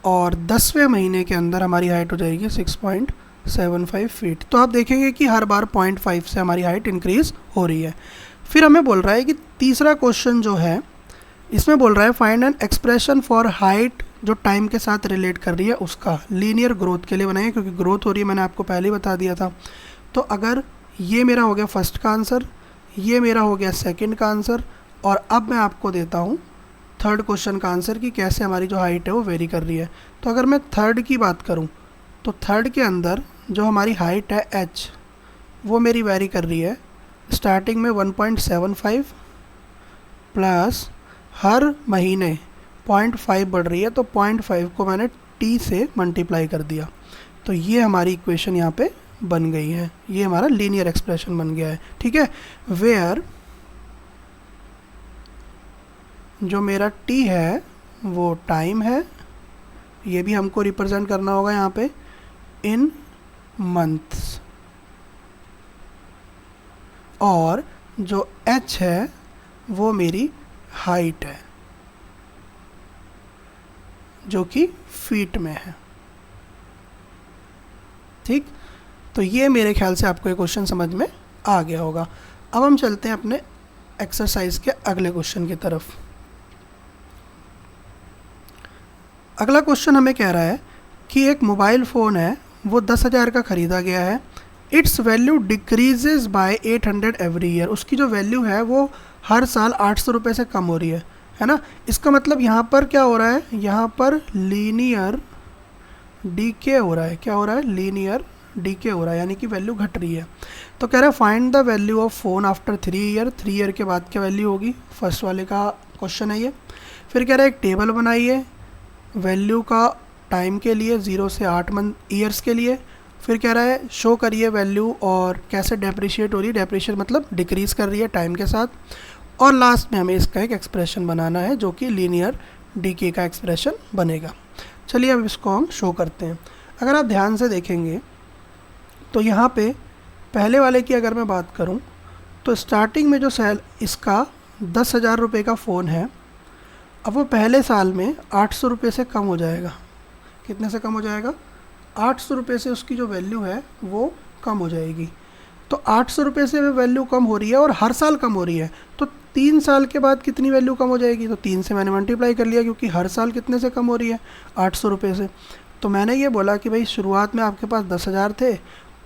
और 10वें महीने के अंदर हमारी हाइट हो जाएगी 6.75 फीट। तो आप देखेंगे कि हर बार 0.5 से हमारी हाइट इंक्रीज़ हो रही है। फिर हमें बोल रहा है कि तीसरा क्वेश्चन जो है इसमें बोल रहा है find an expression for height जो टाइम के साथ रिलेट कर रही है, उसका लीनियर ग्रोथ के लिए बनाइए, क्योंकि ग्रोथ हो रही है, मैंने आपको पहले ही बता दिया था। तो अगर ये मेरा हो गया फर्स्ट का आंसर, ये मेरा हो गया सेकंड का आंसर, और अब मैं आपको देता हूँ थर्ड क्वेश्चन का आंसर कि कैसे हमारी जो हाइट है वो वेरी कर रही है। तो अगर मैं थर्ड की बात करूँ तो थर्ड के अंदर जो हमारी हाइट है h, वो मेरी वेरी कर रही है स्टार्टिंग में 1.75 प्लस हर महीने 0.5 बढ़ रही है, तो 0.5 को मैंने t से मल्टीप्लाई कर दिया। तो ये हमारी इक्वेशन यहाँ पे बन गई है, ये हमारा लीनियर एक्सप्रेशन बन गया है। ठीक है, वेयर जो मेरा t है वो टाइम है, ये भी हमको रिप्रेजेंट करना होगा यहाँ पे इन मंथ्स, और जो h है वो मेरी हाइट है जो कि फीट में है। ठीक, तो ये मेरे ख्याल से आपको ये क्वेश्चन समझ में आ गया होगा। अब हम चलते हैं अपने एक्सरसाइज के अगले क्वेश्चन की तरफ। अगला क्वेश्चन हमें कह रहा है कि एक मोबाइल फ़ोन है वो 10,000 का ख़रीदा गया है, it's value decreases bye 800 every year, उसकी जो वैल्यू है वो हर साल 800 रुपये से कम हो रही है ना। इसका मतलब यहाँ पर क्या हो रहा है, यहाँ पर लीनियर डीके हो रहा है। क्या हो रहा है, लीनियर डीके हो रहा है, यानी कि वैल्यू घट रही है। तो कह रहा है find the value of phone after 3 year, 3 year के बाद क्या वैल्यू होगी, फर्स्ट वाले का क्वेश्चन है ये। फिर कह रहा है एक टेबल बनाइए वैल्यू का टाइम के लिए 0 से 8 मंथ ईयर्स के लिए। फिर कह रहा है शो करिए वैल्यू और कैसे डेप्रिशिएट हो रही है, डेप्रिशिएट मतलब डिक्रीज़ कर रही है टाइम के साथ। और लास्ट में हमें इसका एक एक्सप्रेशन बनाना है जो कि लीनियर डीके का एक्सप्रेशन बनेगा। चलिए अब इसको हम शो करते हैं। अगर आप ध्यान से देखेंगे तो यहाँ पे पहले वाले की अगर मैं बात करूँ तो स्टार्टिंग में जो इसका 10,000 रुपये का फ़ोन है, अब वो पहले साल में 800 रुपये से कम हो जाएगा। कितने से कम हो जाएगा, 800 रुपये से उसकी जो वैल्यू है वो कम हो जाएगी। तो 800 रुपये से वैल्यू कम हो रही है और हर साल कम हो रही है, तो 3 साल के बाद कितनी वैल्यू कम हो जाएगी, तो 3 से मैंने मल्टीप्लाई कर लिया क्योंकि हर साल कितने से कम हो रही है, 800 रुपये से। तो मैंने ये बोला कि भाई शुरुआत में आपके पास 10,000 थे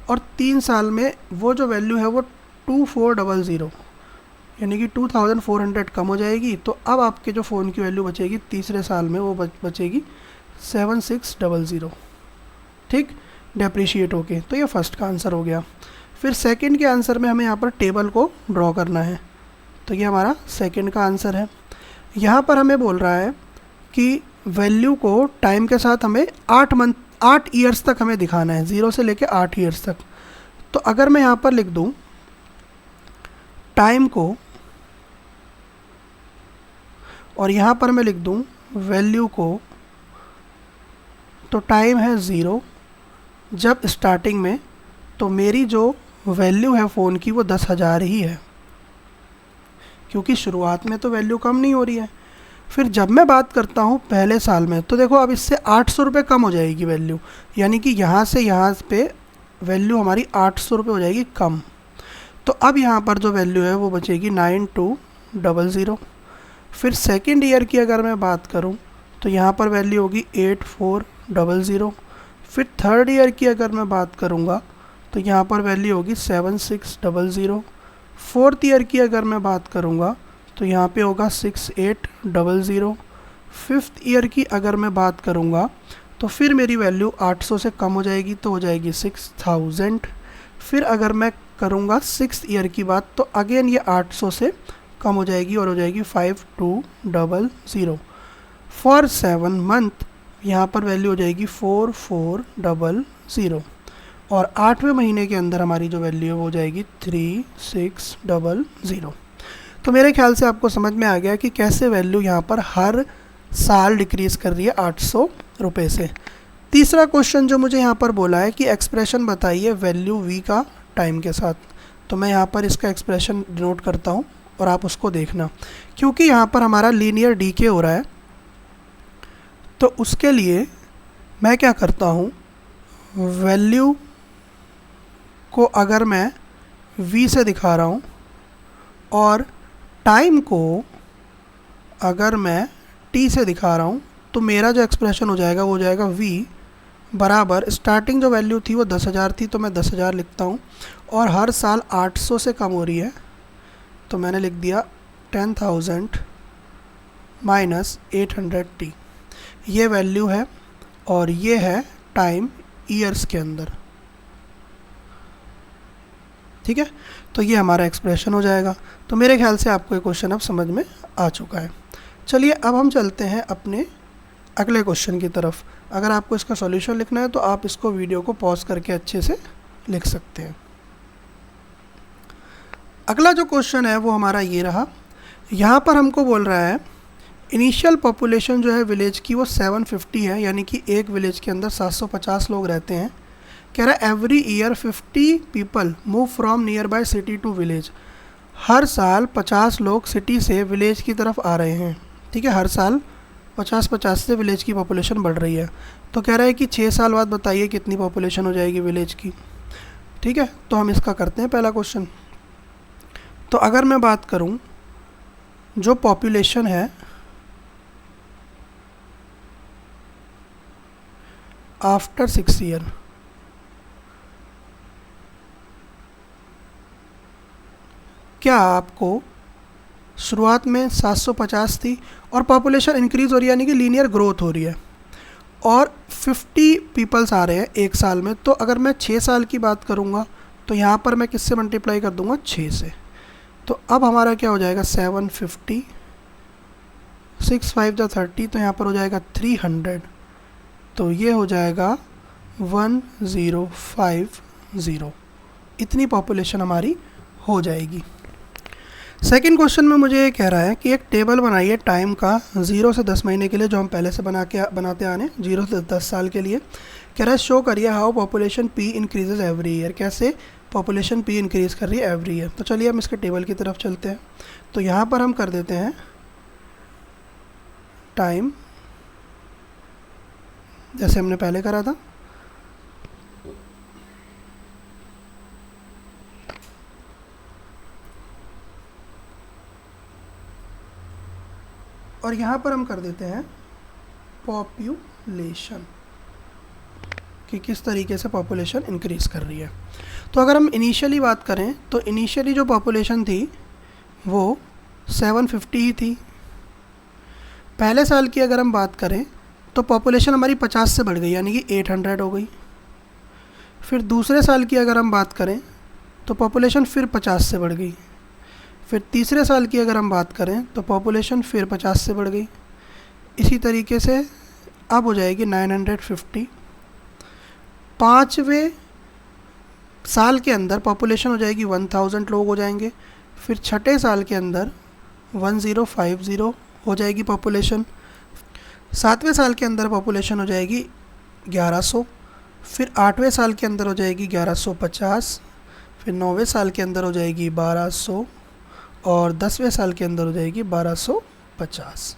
और 3 साल में वो जो वैल्यू है वो 2400 यानी कि 2400 कम हो जाएगी। तो अब आपके जो फ़ोन की वैल्यू बचेगी तीसरे साल में वो बचेगी 7600। ठीक, डेप्रिशिएट होके। तो ये फर्स्ट का आंसर हो गया। फिर सेकंड के आंसर में हमें यहाँ पर टेबल को ड्रॉ करना है, तो ये हमारा सेकंड का आंसर है। यहाँ पर हमें बोल रहा है कि वैल्यू को टाइम के साथ हमें 8 ईयर्स तक हमें दिखाना है, 0 से लेके 8 ईयर्स तक। तो अगर मैं यहाँ पर लिख दूँ टाइम को और यहाँ पर मैं लिख दूँ वैल्यू को, तो टाइम है 0 जब स्टार्टिंग में, तो मेरी जो वैल्यू है फ़ोन की वो 10,000 ही है क्योंकि शुरुआत में तो वैल्यू कम नहीं हो रही है। फिर जब मैं बात करता हूँ पहले साल में, तो देखो अब इससे 800 रुपये कम हो जाएगी वैल्यू, यानी कि यहाँ से यहाँ पे वैल्यू हमारी 800 रुपये हो जाएगी कम। तो अब यहाँ पर जो वैल्यू है वो बचेगी 9200। फिर सेकेंड ईयर की अगर मैं बात करूँ तो यहाँ पर वैल्यू होगी 8400। फिर थर्ड ईयर की अगर मैं बात करूँगा तो यहाँ पर वैल्यू होगी 7600। फोर्थ ईयर की अगर मैं बात करूँगा तो यहाँ पे होगा 6800। फिफ्थ ईयर की अगर मैं बात करूँगा तो फिर मेरी वैल्यू 800 से कम हो जाएगी, तो हो जाएगी 6000। फिर अगर मैं करूँगा सिक्स ईयर की बात तो अगेन ये 800 से कम हो जाएगी और हो जाएगी 5200। फॉर 7 मंथ यहाँ पर वैल्यू हो जाएगी 4400 और 8वें महीने के अंदर हमारी जो वैल्यू है वो हो जाएगी 3600। तो मेरे ख्याल से आपको समझ में आ गया कि कैसे वैल्यू यहाँ पर हर साल डिक्रीज़ कर रही है 800 रुपये से। तीसरा क्वेश्चन जो मुझे यहाँ पर बोला है कि एक्सप्रेशन बताइए वैल्यू v का टाइम के साथ, तो मैं यहाँ पर इसका एक्सप्रेशन डिनोट करता हूँ और आप उसको देखना। क्योंकि यहाँ पर हमारा लीनियर डीके हो रहा है तो उसके लिए मैं क्या करता हूँ, वैल्यू को अगर मैं v से दिखा रहा हूँ और टाइम को अगर मैं t से दिखा रहा हूँ, तो मेरा जो एक्सप्रेशन हो जाएगा वो हो जाएगा v बराबर स्टार्टिंग जो वैल्यू थी वो 10,000 थी तो मैं 10,000 लिखता हूँ और हर साल 800 से कम हो रही है तो मैंने लिख दिया 10,000 माइनस 800t। ये वैल्यू है और ये है टाइम ईयर्स के अंदर। ठीक है, तो ये हमारा एक्सप्रेशन हो जाएगा। तो मेरे ख्याल से आपको ये क्वेश्चन अब समझ में आ चुका है। चलिए अब हम चलते हैं अपने अगले क्वेश्चन की तरफ। अगर आपको इसका सॉल्यूशन लिखना है तो आप इसको वीडियो को पॉज करके अच्छे से लिख सकते हैं। अगला जो क्वेश्चन है वो हमारा ये रहा। यहाँ पर हमको बोल रहा है इनिशियल पॉपुलेशन जो है विलेज की वो 750 है, यानी कि एक विलेज के अंदर 750 लोग रहते हैं। कह रहा है every year 50 people move from nearby city to village. हर साल 50 लोग सिटी से विलेज की तरफ आ रहे हैं। ठीक है, हर साल 50-50 से विलेज की पॉपुलेशन बढ़ रही है। तो कह रहा है कि 6 साल बाद बताइए कितनी पॉपुलेशन हो जाएगी विलेज की। ठीक है, तो हम इसका करते हैं पहला क्वेश्चन। तो अगर मैं बात करूं जो पॉपुलेशन है आफ्टर 6 ईयर, क्या आपको शुरुआत में 750 थी और पॉपुलेशन इंक्रीज़ हो रही है, यानी कि लीनियर ग्रोथ हो रही है, और 50 पीपल्स आ रहे हैं एक साल में। तो अगर मैं 6 साल की बात करूँगा तो यहाँ पर मैं किससे मल्टीप्लाई कर दूँगा, 6 से। तो अब हमारा क्या हो जाएगा 750, 6 5 जा 30, तो यहाँ पर हो जाएगा 300। तो ये हो जाएगा 1050। इतनी पॉपुलेशन हमारी हो जाएगी। सेकंड क्वेश्चन में मुझे ये कह रहा है कि एक टेबल बनाइए टाइम का 0 से 10 महीने के लिए, जो हम पहले से बनाते आने 0 से 10 साल के लिए। कह रहा है शो करिए how population P increases every year, कैसे पॉपुलेशन पी इंक्रीज़ कर रही है एवरी ईयर। तो चलिए हम इसके टेबल की तरफ चलते हैं। तो यहाँ पर हम कर देते हैं टाइम, जैसे हमने पहले करा था। और यहाँ पर हम कर देते हैं पॉपुलेशन, कि किस तरीके से पॉपुलेशन इंक्रीज़ कर रही है। तो अगर हम इनिशियली बात करें तो इनिशियली जो पॉपुलेशन थी वो 750 ही थी। पहले साल की अगर हम बात करें तो पॉपुलेशन हमारी 50 से बढ़ गई, यानी कि 800 हो गई। फिर दूसरे साल की अगर हम बात करें तो पॉपुलेशन फिर 50 से बढ़ गई। फिर तीसरे साल की अगर हम बात करें तो पॉपुलेशन फिर 50 से बढ़ गई। इसी तरीके से अब हो जाएगी 950। पाँचवें साल के अंदर पॉपुलेशन हो जाएगी 1000 लोग हो जाएंगे। फिर छठे साल के अंदर 1050 हो जाएगी पॉपुलेशन। सातवें साल के अंदर पॉपुलेशन हो जाएगी 1100। फिर आठवें साल के अंदर हो जाएगी 1150। फिर नौवें साल के अंदर हो जाएगी 1200 और 10वें साल के अंदर हो जाएगी 1250।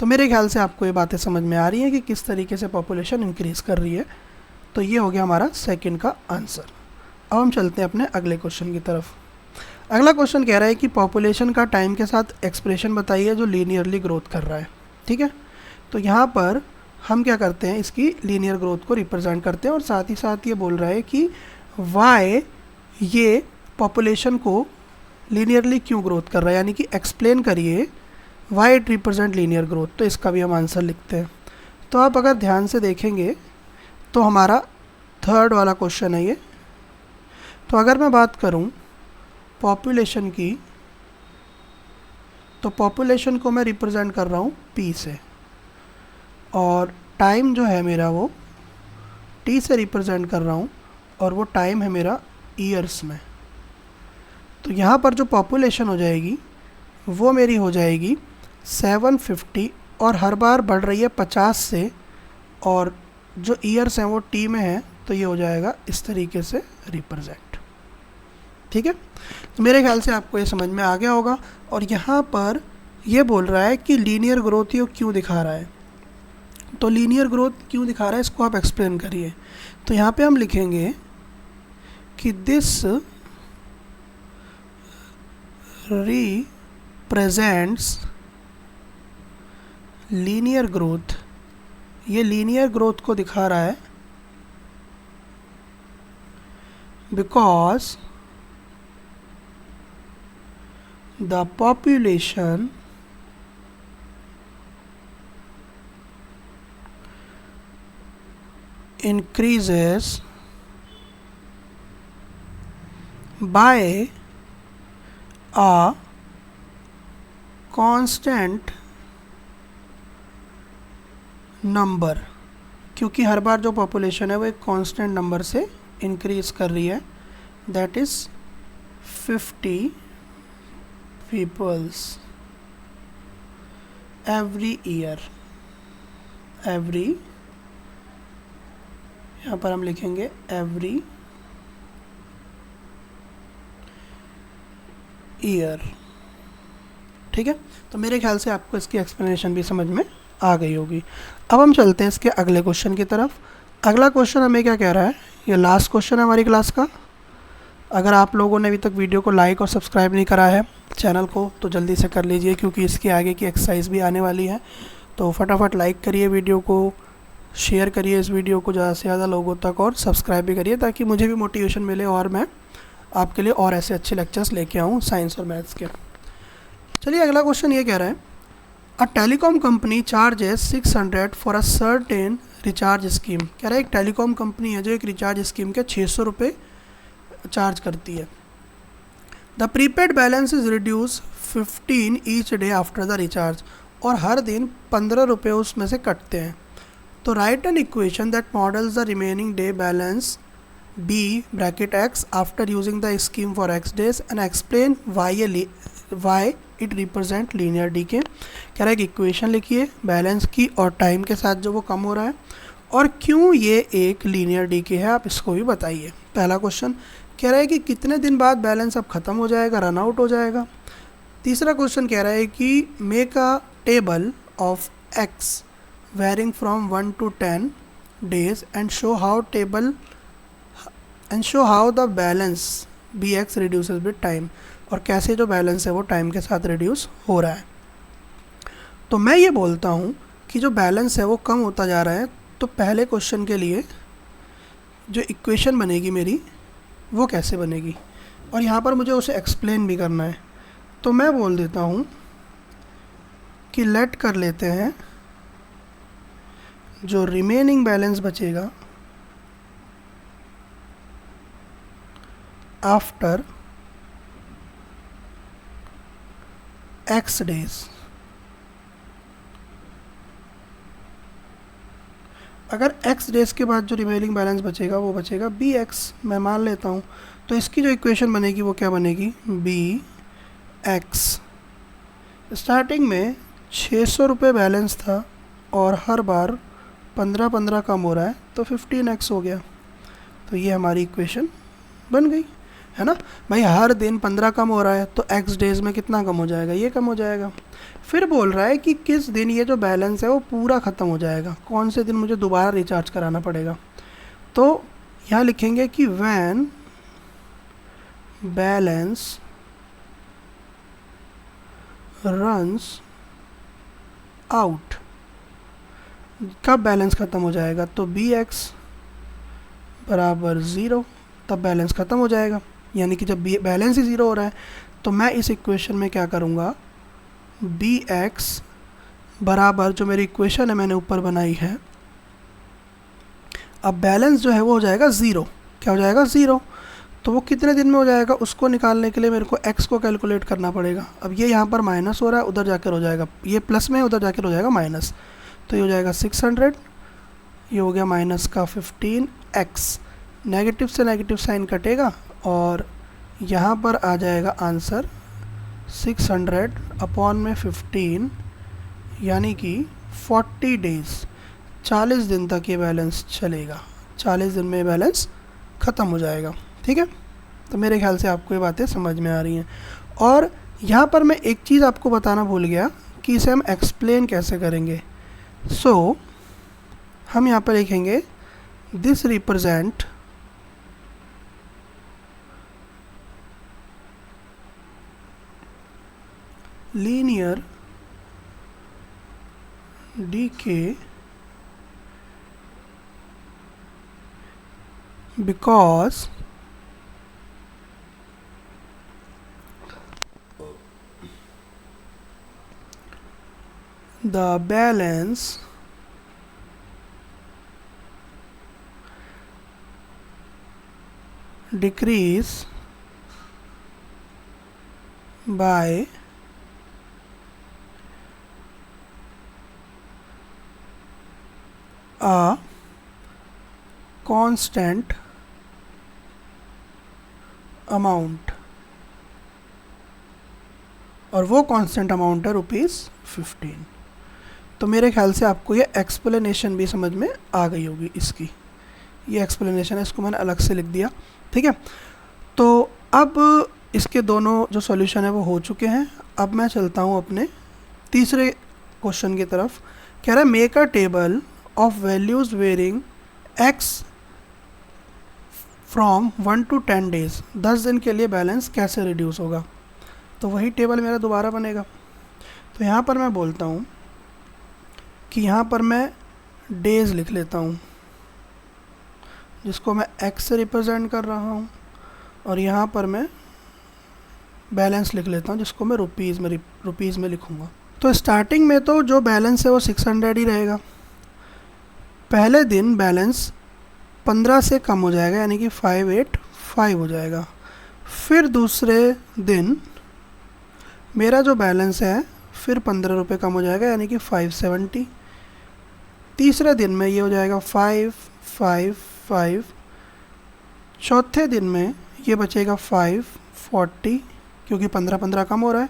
तो मेरे ख्याल से आपको ये बातें समझ में आ रही हैं कि किस तरीके से पॉपुलेशन इंक्रीज़ कर रही है। तो ये हो गया हमारा सेकंड का आंसर। अब हम चलते हैं अपने अगले क्वेश्चन की तरफ। अगला क्वेश्चन कह रहा है कि पॉपुलेशन का टाइम के साथ एक्सप्रेशन बताइए जो लीनियरली ग्रोथ कर रहा है। ठीक है, तो यहाँ पर हम क्या करते हैं, इसकी लीनियर ग्रोथ को रिप्रेजेंट करते हैं और साथ ही साथ ये बोल रहा है कि वाई ये पॉपुलेशन को लीनियरली क्यों ग्रोथ कर रहा है, यानी कि एक्सप्लेन करिए Y it represent linear growth. तो इसका भी हम आंसर लिखते हैं। तो आप अगर ध्यान से देखेंगे तो हमारा थर्ड वाला क्वेश्चन है ये। तो अगर मैं बात करूं पॉपुलेशन की, तो पॉपुलेशन को मैं रिप्रेजेंट कर रहा हूं पी से, और टाइम जो है मेरा वो टी से रिप्रेजेंट कर रहा हूं, और वो टाइम है मेरा ईयर्स में। तो यहाँ पर जो पॉपुलेशन हो जाएगी वो मेरी हो जाएगी 750, और हर बार बढ़ रही है 50 से, और जो ईयर्स हैं वो टी में है, तो ये हो जाएगा इस तरीके से रिप्रेजेंट। ठीक है, तो मेरे ख्याल से आपको ये समझ में आ गया होगा। और यहाँ पर ये बोल रहा है कि लीनियर ग्रोथ ये क्यों दिखा रहा है। तो लीनियर ग्रोथ क्यों दिखा रहा है इसको आप एक्सप्लेन करिए। तो यहाँ पे हम लिखेंगे कि दिस रिप्रेजेंट्स लीनियर ग्रोथ, ये लीनियर ग्रोथ को दिखा रहा है because the population increases by a constant number, क्योंकि हर बार जो पॉपुलेशन है वो एक कांस्टेंट नंबर से इंक्रीज कर रही है, that is 50 peoples every year. Every, यहाँ पर हम लिखेंगे एवरी ईयर। ठीक है, तो मेरे ख्याल से आपको इसकी एक्सप्लेनेशन भी समझ में आ गई होगी। अब हम चलते हैं इसके अगले क्वेश्चन की तरफ। अगला क्वेश्चन हमें क्या कह रहा है, ये लास्ट क्वेश्चन है हमारी क्लास का। अगर आप लोगों ने अभी तक वीडियो को लाइक और सब्सक्राइब नहीं करा है चैनल को, तो जल्दी से कर लीजिए, क्योंकि इसके आगे की एक्सरसाइज भी आने वाली है। तो फटाफट लाइक करिए वीडियो को, शेयर करिए इस वीडियो को ज़्यादा से ज़्यादा लोगों तक, और सब्सक्राइब भी करिए, ताकि मुझे भी मोटिवेशन मिले और मैं आपके लिए और ऐसे अच्छे लेक्चर्स लेके आऊँ साइंस और मैथ्स के। चलिए अगला क्वेश्चन ये कह रहा है, a telecom company charges 600 for a certain recharge scheme. कह रहा है एक टेलीकॉम कंपनी है जो एक रिचार्ज स्कीम के 600 रुपये चार्ज करती है। The prepaid balance is reduce 15 each day after the recharge, और हर दिन 15 रुपये उसमें से कटते हैं। तो write an equation that models the remaining day balance B bracket X after using the scheme for X days and explain why it represent linear D K. कह रहा है कि इक्वेशन लिखिए बैलेंस की और टाइम के साथ जो वो कम हो रहा है, और क्यों ये एक लीनियर डी के है आप इसको भी बताइए। पहला क्वेश्चन कह रहा है कि कितने दिन बाद बैलेंस अब ख़त्म हो जाएगा, रन आउट हो जाएगा। तीसरा क्वेश्चन कह रहा है कि make a table of X varying from 1 to 10 days and show how the balance bx reduces with time, और कैसे जो बैलेंस है वो टाइम के साथ रिड्यूस हो रहा है। तो मैं ये बोलता हूँ कि जो बैलेंस है वो कम होता जा रहा है, तो पहले क्वेश्चन के लिए जो इक्वेशन बनेगी मेरी वो कैसे बनेगी, और यहाँ पर मुझे उसे एक्सप्लेन भी करना है। तो मैं बोल देता हूँ कि लेट कर लेते हैं जो रिमेनिंग बैलेंस बचेगा आफ्टर एक्स डेज, अगर एक्स डेज के बाद जो रिमेनिंग बैलेंस बचेगा वो बचेगा बी एक्स, मैं मान लेता हूँ। तो इसकी जो इक्वेशन बनेगी वो क्या बनेगी, बी एक्स। स्टार्टिंग में 600 रुपये बैलेंस था और हर बार 15-15 कम हो रहा है, तो 15x हो गया। तो ये हमारी इक्वेशन बन गई, है ना भाई। हर दिन 15 कम हो रहा है तो x डेज में कितना कम हो जाएगा, ये कम हो जाएगा। फिर बोल रहा है कि किस दिन ये जो बैलेंस है वो पूरा ख़त्म हो जाएगा, कौन से दिन मुझे दोबारा रिचार्ज कराना पड़ेगा। तो यहाँ लिखेंगे कि व्हेन बैलेंस रन्स आउट, कब बैलेंस ख़त्म हो जाएगा, तो बी एक्स बराबर 0, तब बैलेंस ख़त्म हो जाएगा। यानी कि जब बैलेंस ही 0 हो रहा है, तो मैं इस इक्वेशन में क्या करूँगा, बी एक्स बराबर जो मेरी इक्वेशन है मैंने ऊपर बनाई है, अब बैलेंस जो है वो हो जाएगा 0। क्या हो जाएगा, 0। तो वो कितने दिन में हो जाएगा, उसको निकालने के लिए मेरे को x को कैलकुलेट करना पड़ेगा। अब ये यहाँ पर माइनस हो रहा है, उधर जाकर हो जाएगा, ये प्लस में उधर जाकर हो जाएगा माइनस, तो ये हो जाएगा 600, ये हो गया माइनस का 15x, नेगेटिव से नेगेटिव साइन कटेगा और यहाँ पर आ जाएगा आंसर 600 अपॉन में 15, यानी कि 40 डेज़, 40 दिन तक ये बैलेंस चलेगा, 40 दिन में बैलेंस ख़त्म हो जाएगा। ठीक है, तो मेरे ख्याल से आपको ये बातें समझ में आ रही हैं। और यहाँ पर मैं एक चीज़ आपको बताना भूल गया कि इसे हम एक्सप्लेन कैसे करेंगे। सो हम यहाँ पर लिखेंगे this represent linear decay because the balance decrease by a constant amount, और वो कांस्टेंट अमाउंट है ₹15। तो मेरे ख्याल से आपको ये एक्सप्लेनेशन भी समझ में आ गई होगी इसकी। ये एक्सप्लेनेशन है, इसको मैंने अलग से लिख दिया, ठीक है। तो अब इसके दोनों जो सॉल्यूशन है वो हो चुके हैं। अब मैं चलता हूँ अपने तीसरे क्वेश्चन की तरफ। कह रहा है make a table of values varying x from 1 to 10 days. 10 दिन के लिए बैलेंस कैसे रिड्यूस होगा। तो वही टेबल मेरा दोबारा बनेगा। तो यहाँ पर मैं बोलता हूँ कि यहाँ पर मैं डेज़ लिख लेता हूँ, जिसको मैं x से रिप्रेजेंट कर रहा हूँ, और यहाँ पर मैं बैलेंस लिख लेता हूँ, जिसको मैं रुपीज़ में लिखूँगा। तो स्टार्टिंग में तो जो बैलेंस है वो 600 ही रहेगा। पहले दिन बैलेंस 15 से कम हो जाएगा, यानी कि 585 हो जाएगा। फिर दूसरे दिन मेरा जो बैलेंस है फिर 15 रुपये कम हो जाएगा, यानी कि 570। तीसरे दिन में ये हो जाएगा 555। चौथे दिन में ये बचेगा 540, क्योंकि 15 कम हो रहा है।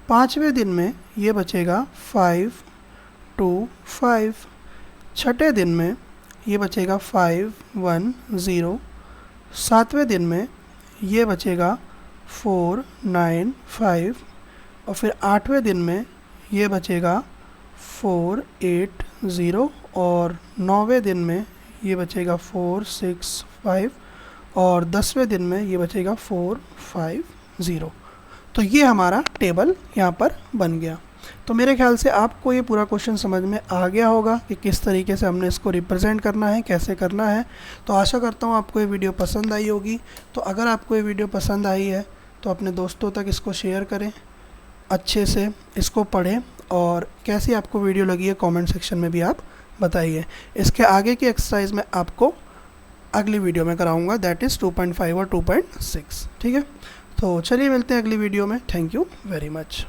पाँचवें दिन में ये बचेगा 525। छठे दिन में ये बचेगा 510। सातवें दिन में ये बचेगा 495, और फिर आठवें दिन में ये बचेगा 480, और नौवें दिन में ये बचेगा 465, और 10वें दिन में ये बचेगा 450। तो ये हमारा टेबल यहाँ पर बन गया। तो मेरे ख्याल से आपको ये पूरा क्वेश्चन समझ में आ गया होगा कि किस तरीके से हमने इसको रिप्रेजेंट करना है, कैसे करना है। तो आशा करता हूँ आपको ये वीडियो पसंद आई होगी। तो अगर आपको ये वीडियो पसंद आई है तो अपने दोस्तों तक इसको शेयर करें, अच्छे से इसको पढ़ें, और कैसी आपको वीडियो लगी है कमेंट सेक्शन में भी आप बताइए। इसके आगे की एक्सरसाइज मैं आपको अगली वीडियो में कराऊंगा, दैट इज़ 2.5 और 2.6, ठीक है। तो चलिए मिलते हैं अगली वीडियो में। Thank you very much.